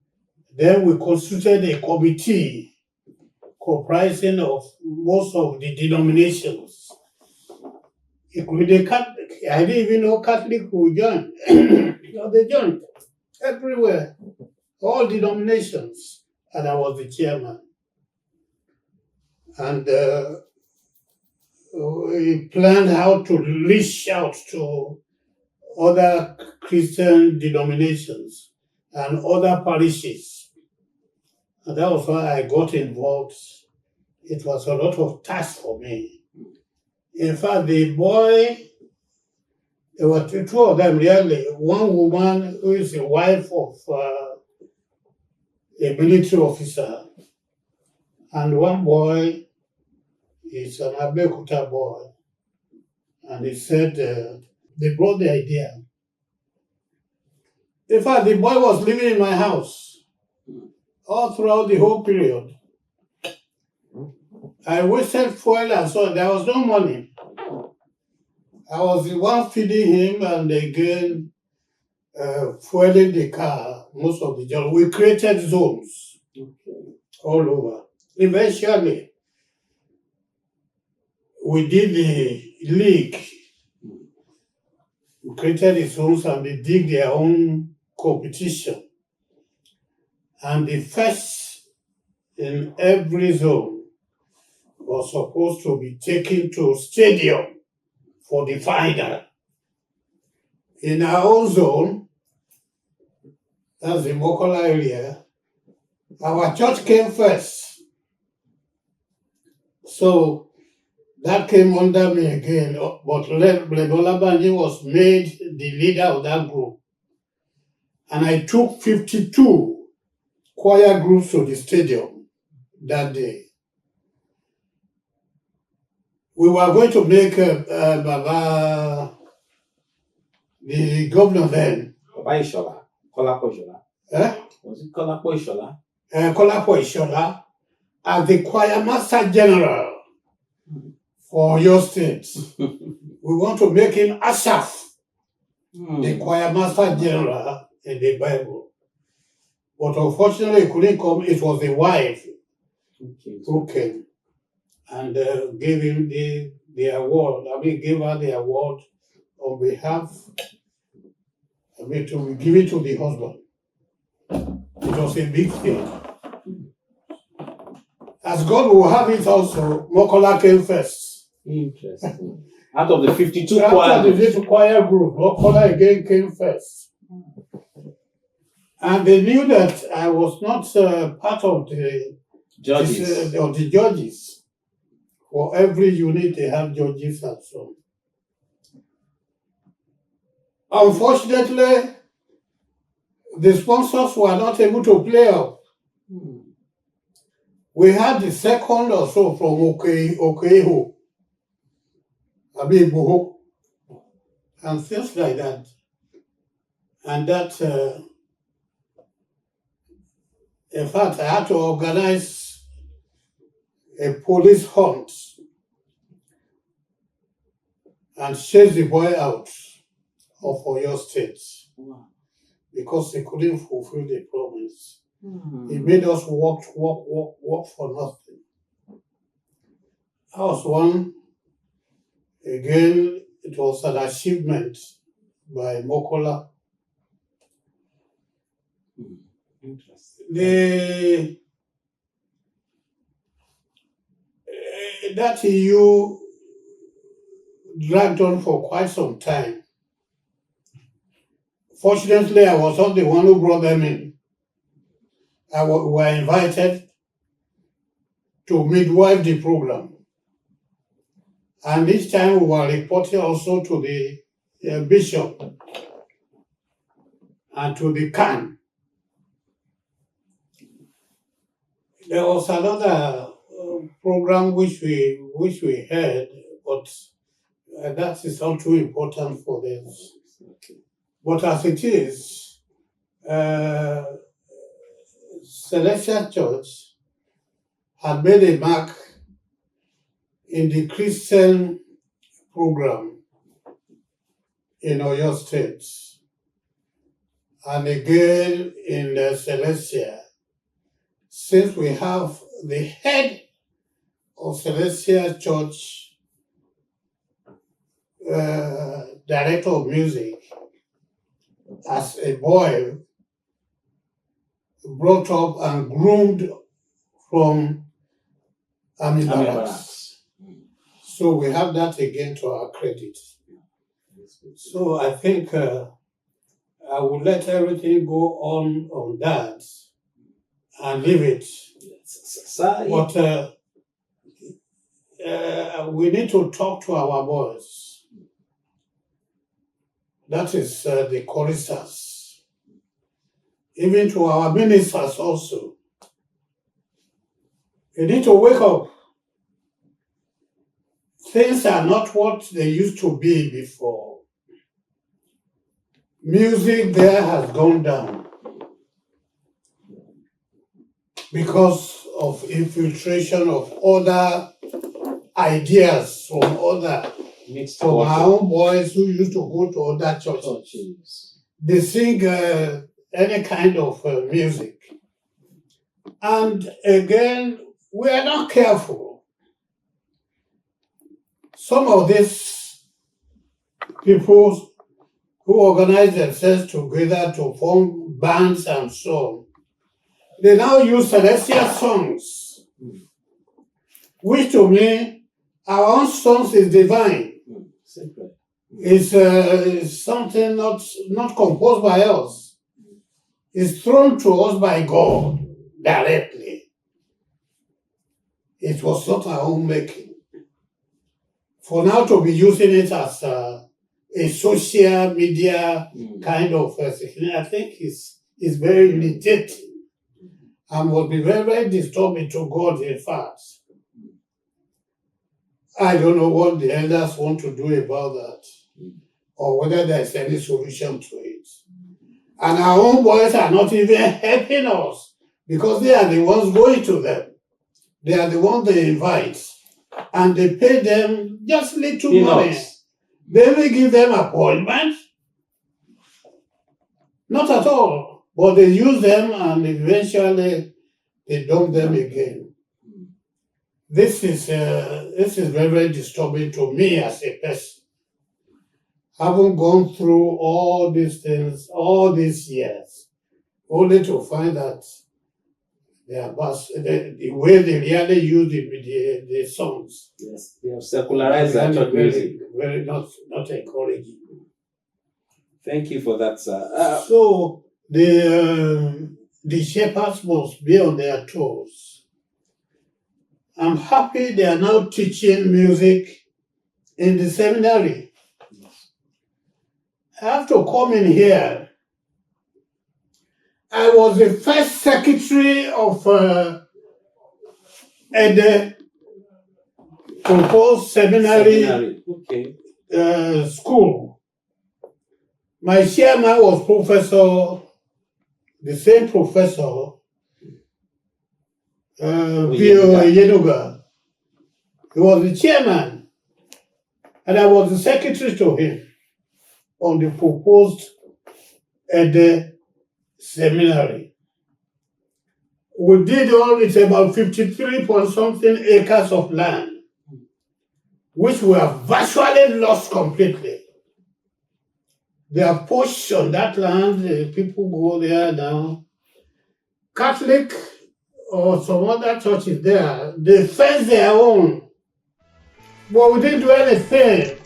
then we constituted a committee comprising of most of the denominations. Including Catholic. I didn't even know Catholic would join. They joined everywhere, all denominations, and I was the chairman. And we planned how to reach out to other Christian denominations and other parishes. And that was why I got involved. It was a lot of task for me. In fact, the boy, there were two of them really. One woman who is the wife of a military officer, and one boy is an Abeokuta boy. And he said, they brought the idea. In fact, the boy was living in my house all throughout the whole period. I wasted fuel and so on. There was no money. I was the one feeding him and again fueling the car most of the job. We created zones all over. Eventually, we did the league. We created the zones and they did their own competition. And the first in every zone was supposed to be taken to stadium for the final. In our own zone, that's the Mokola area, our church came first. So that came under me again, but Mokola Banji was made the leader of that group. And I took 52 choir groups to the stadium that day. We were going to make Baba, the governor then. Baba Ishola. Kolapo Ishola. Eh? Was it Kolapo Ishola? Kolapo Ishola. as the Choirmaster General for your state. We want to make him Asaph, the Choirmaster General in the Bible. But unfortunately, he couldn't come. It was the wife who came and gave him the award. Gave her the award on behalf, to give it to the husband. It was a big thing. As God will have it also, Mokola came first. Interesting. Out of the 52 After choir the 52 choir group, Mokola again came first. And they knew that I was not part of the judges. For every unit, they have judges and so on. Unfortunately, the sponsors were not able to play up. We had the second or so from Okeho, Abiboho, and things like that. And that, in fact, I had to organize a police hunt and chase the boy out of Oyo State because he couldn't fulfill the promise. He made us work for nothing. That was one. Again, it was an achievement by Mokola. That EU dragged on for quite some time. Fortunately, I was not the one who brought them in. We were invited to midwife the program. And each time we were reporting also to the bishop and to the Khan. There was another program which we had, but that is not too important for this. But as it is, Celestial Church had made a mark in the Christian program in Oyo State, and again in Celestia, since we have the head of Celestial Church, director of music, as a boy brought up and groomed from Army Barracks. So we have that again to our credit. So I think I will let everything go on that and leave it. But we need to talk to our boys. That is the choristers. Even to our ministers also. You need to wake up. Things are not what they used to be before. Music there has gone down because of infiltration of other ideas from our own boys who used to go to other churches. They sing any kind of music. And again, we are not careful. Some of these people who organize themselves together to form bands and so on, they now use celestial songs, which to me, our own songs is divine. It's something not composed by us. It's thrown to us by God directly. It was not our own making. For now to be using it as a social media kind of thing, I think is very irritating and will be very, very disturbing to God, in fact. I don't know what the elders want to do about that, or whether there's any solution to it. And our own boys are not even helping us because they are the ones going to them. They are the ones they invite, and they pay them just little money. Peanuts. They will give them appointment. Not at all. But they use them and eventually they dump them again. This is very, very disturbing to me as a person. Having gone through all these things, all these years, only to find that the way they really use the songs. Yes, they have secularized that church music. Very not encouraging. Thank you for that, sir. So the shepherds must be on their toes. I'm happy they are now teaching music in the seminary. I have to come in here. I was the first secretary of the proposed seminary. Okay. School. My chairman was the same professor, Pio Yenuga. He was the chairman, and I was the secretary to him on the proposed seminary. We did it's about 53 point something acres of land, which were virtually lost completely. They are pushed on that land, people go there now. Catholic or some other churches there, they fence their own. But we didn't do anything.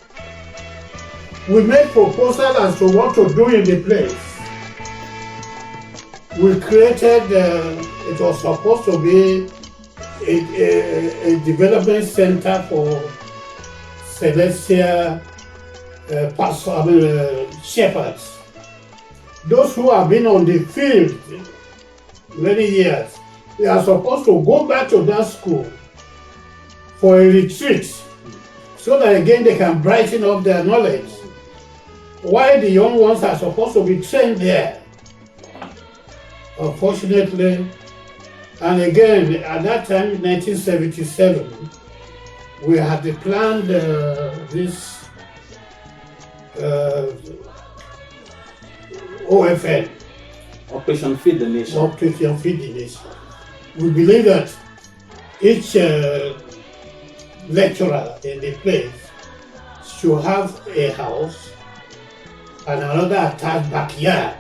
We made proposals as to what to do in the place. We created, it was supposed to be a development center for celestial shepherds. Those who have been on the field many years, they are supposed to go back to that school for a retreat so that again they can brighten up their knowledge. While the young ones are supposed to be trained there. Unfortunately, and again, at that time, in 1977, we had planned this OFN. Operation Feed the Nation. Operation Feed the Nation. We believe that each lecturer in the place should have a house and another attached backyard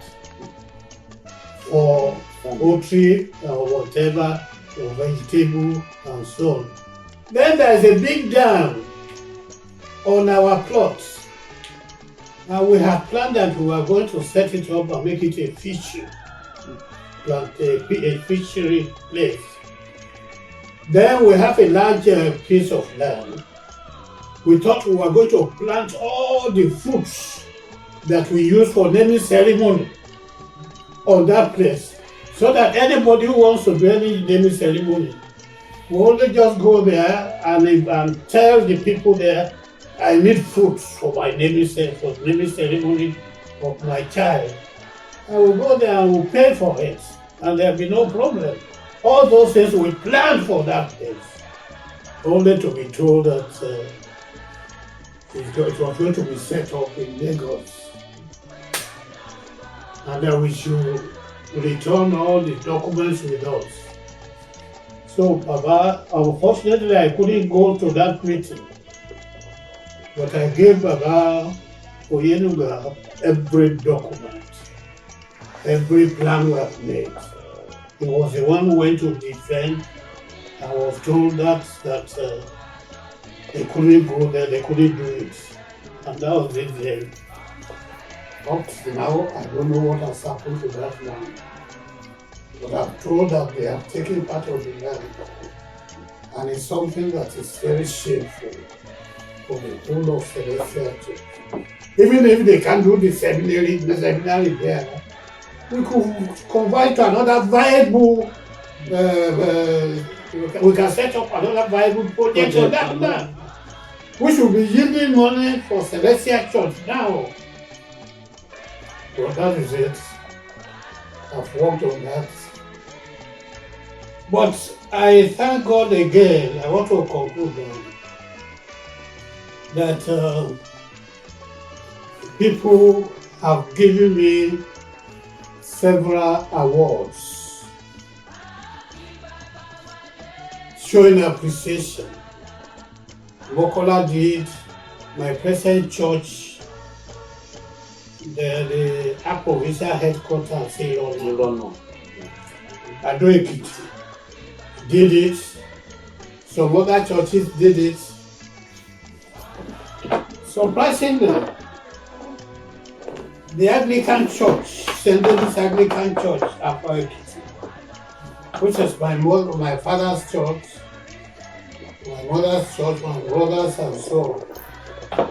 for poultry or whatever, or vegetable and so on. Then there is a big dam on our plots. And we have planned that we are going to set it up and make it a fishery, a fishery place. Then we have a large piece of land. We thought we were going to plant all the fruits that we use for naming ceremony on that place, so that anybody who wants to do any naming ceremony will only just go there and tell the people there, I need fruits for my naming ceremony of my child. I will go there and will pay for it, and there will be no problem. All those things we planned for that place, only to be told that it was going to be set up in Lagos, and that we should return all the documents with us. So, Baba, unfortunately, I couldn't go to that meeting. But I gave Baba Oyenuga every document, every plan we have made. He was the one who went to defend. I was told that they couldn't go there, they couldn't do it. And that was it then. Up to now, I don't know what has happened to that land. But I'm told that they have taken part of the land. And it's something that is very shameful for the whole of Celestial Church. Even if they can't do the seminary there, we could convert to another viable, we can set up another viable project on that land. We should be yielding money for Celestial Church now. But that is it. I've worked on that. But I thank God again. I want to conclude that people have given me several awards showing appreciation. Mokola did, my present church, the provincial headquarters in London. Ado Ekiti did it. Some other churches did it. Surprisingly, the Anglican Church, St. David's Anglican Church, Ado Ekiti, which is my father's church, my mother's church, my brothers, and so on.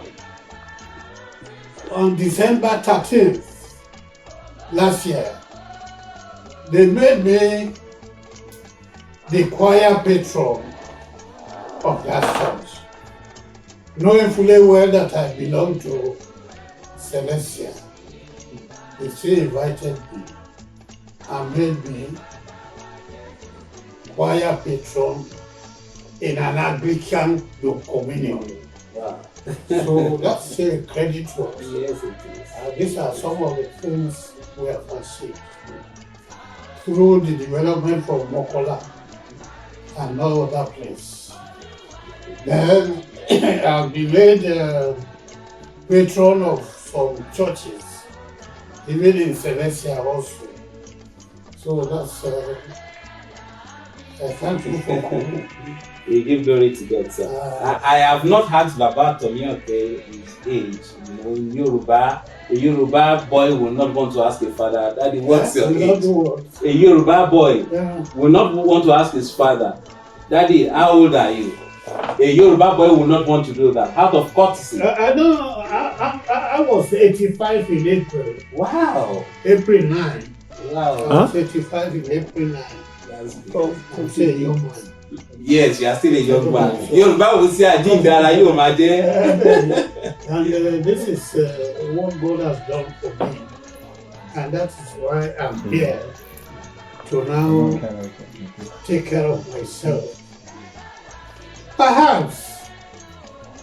On December 13th last year, they made me the choir patron of that church, knowing fully well that I belong to Celestia. They still invited me and made me choir patron in an Anglican communion. Wow. So that's a credit to us. Yes, it is. These are some of the things we have achieved through the development from Mokola and no other place. Then I've been made patron of some churches, even in Celestia also. So that's thank you for coming. We give glory to God, sir. I have not asked Baba Tomi Oke his age. You know, in Yoruba, a Yoruba boy will not want to ask a father, Daddy, what's your age? A Yoruba boy will not want to ask his father, Daddy, how old are you? A Yoruba boy will not want to do that, out of courtesy. I was 85 in April. Wow. April 9. Wow. I was 85 in April 9. That's good. So I'm still a young man. Yes, you are still a young man. Yoruba will say, Ajindara, you my dear. And this is what God has done for me. And that is why I'm here to now take care of myself. Perhaps,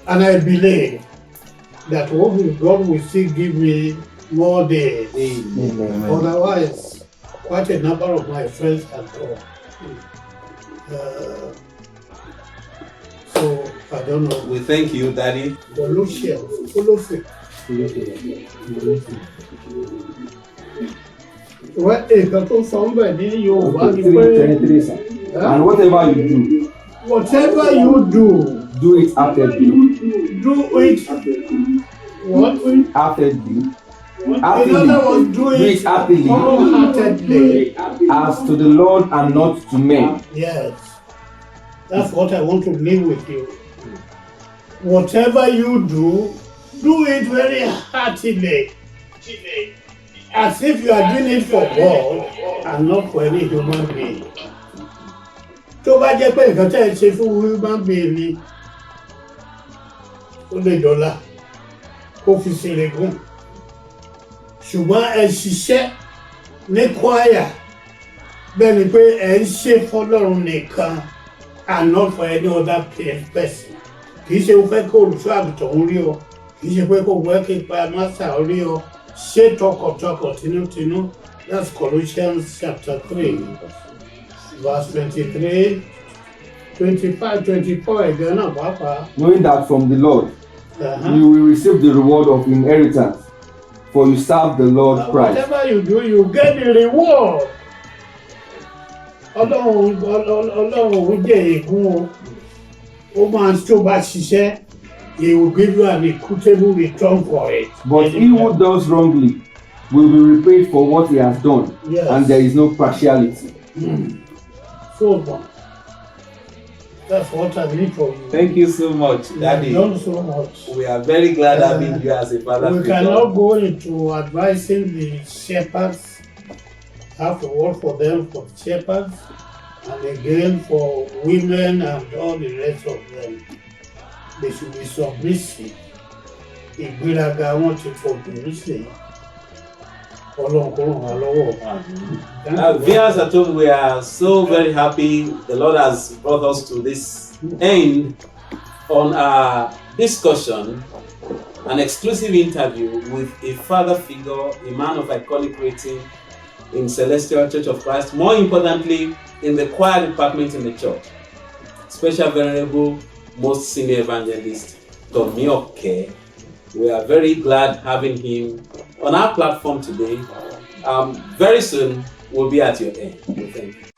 and I believe that God will still give me more days. Amen. Otherwise, quite a number of my friends have gone. So I don't know. We thank you, Daddy. The Lucian, Lucian. What is that? Somebody you want to And whatever you do, whatever you do it actively. do it. What? Actively. In other words, do it actively wholeheartedly. as to the Lord and not to men. Yes. That's what I want to leave with you. Whatever you do it very heartily. As if you are doing it for God and not for any human being. Tó bá jẹ́ pé nǹkan tẹ́ ẹ ṣe fún human being ni, ó lè dọ́là, kó fi ṣeré gùn. Ṣùgbọ́n ẹ ṣiṣẹ́ ní choir bẹ́ẹ̀ ni pé ẹ ń ṣe fọ́lọ́run nìkan and not for any other person. Kì í ṣe o fẹ́ kó olùṣọ́ àgùntàn ń rí ọ, kì í ṣe pé kó wẹ́ kí Choirmaster rí ọ, ṣé tọkàntọkàn tinútinú. That's Colossians chapter 3, verse 23, 25, 24 again. Knowing that from the Lord you will receive the reward of inheritance, for you serve the Lord Christ. Whatever you do, you get the reward. Ọlọ́run jẹ́ ègún o. Ó máa ń tó bá ṣiṣẹ́. He will give you an equitable return for it. But he who does wrongly will be repaid for what he has done, Yes. and there is no partiality. So that's what I need for you. Thank you so much, You have Daddy. done so much. We are very glad having you as a father We figure. cannot go into advising the shepherds. Have to work for them, for the shepherds, and again for women and all the rest of them. They should be submissive. Ìgbéraga wọn ti fòbìnrin sí. Ọlọ́run kó ràn wá lọ́wọ́. Thank you. Viewers at home, we are so very happy the Lord has brought us to this end on our discussion, an exclusive interview with a father figure, a man of iconic rating in Celestial Church of Christ, more importantly, in the choir department in the church. Special Venerable, most senior evangelist, Tomi Oke. We are very glad having him on our platform today. Very soon, we'll be at your end. Thank you.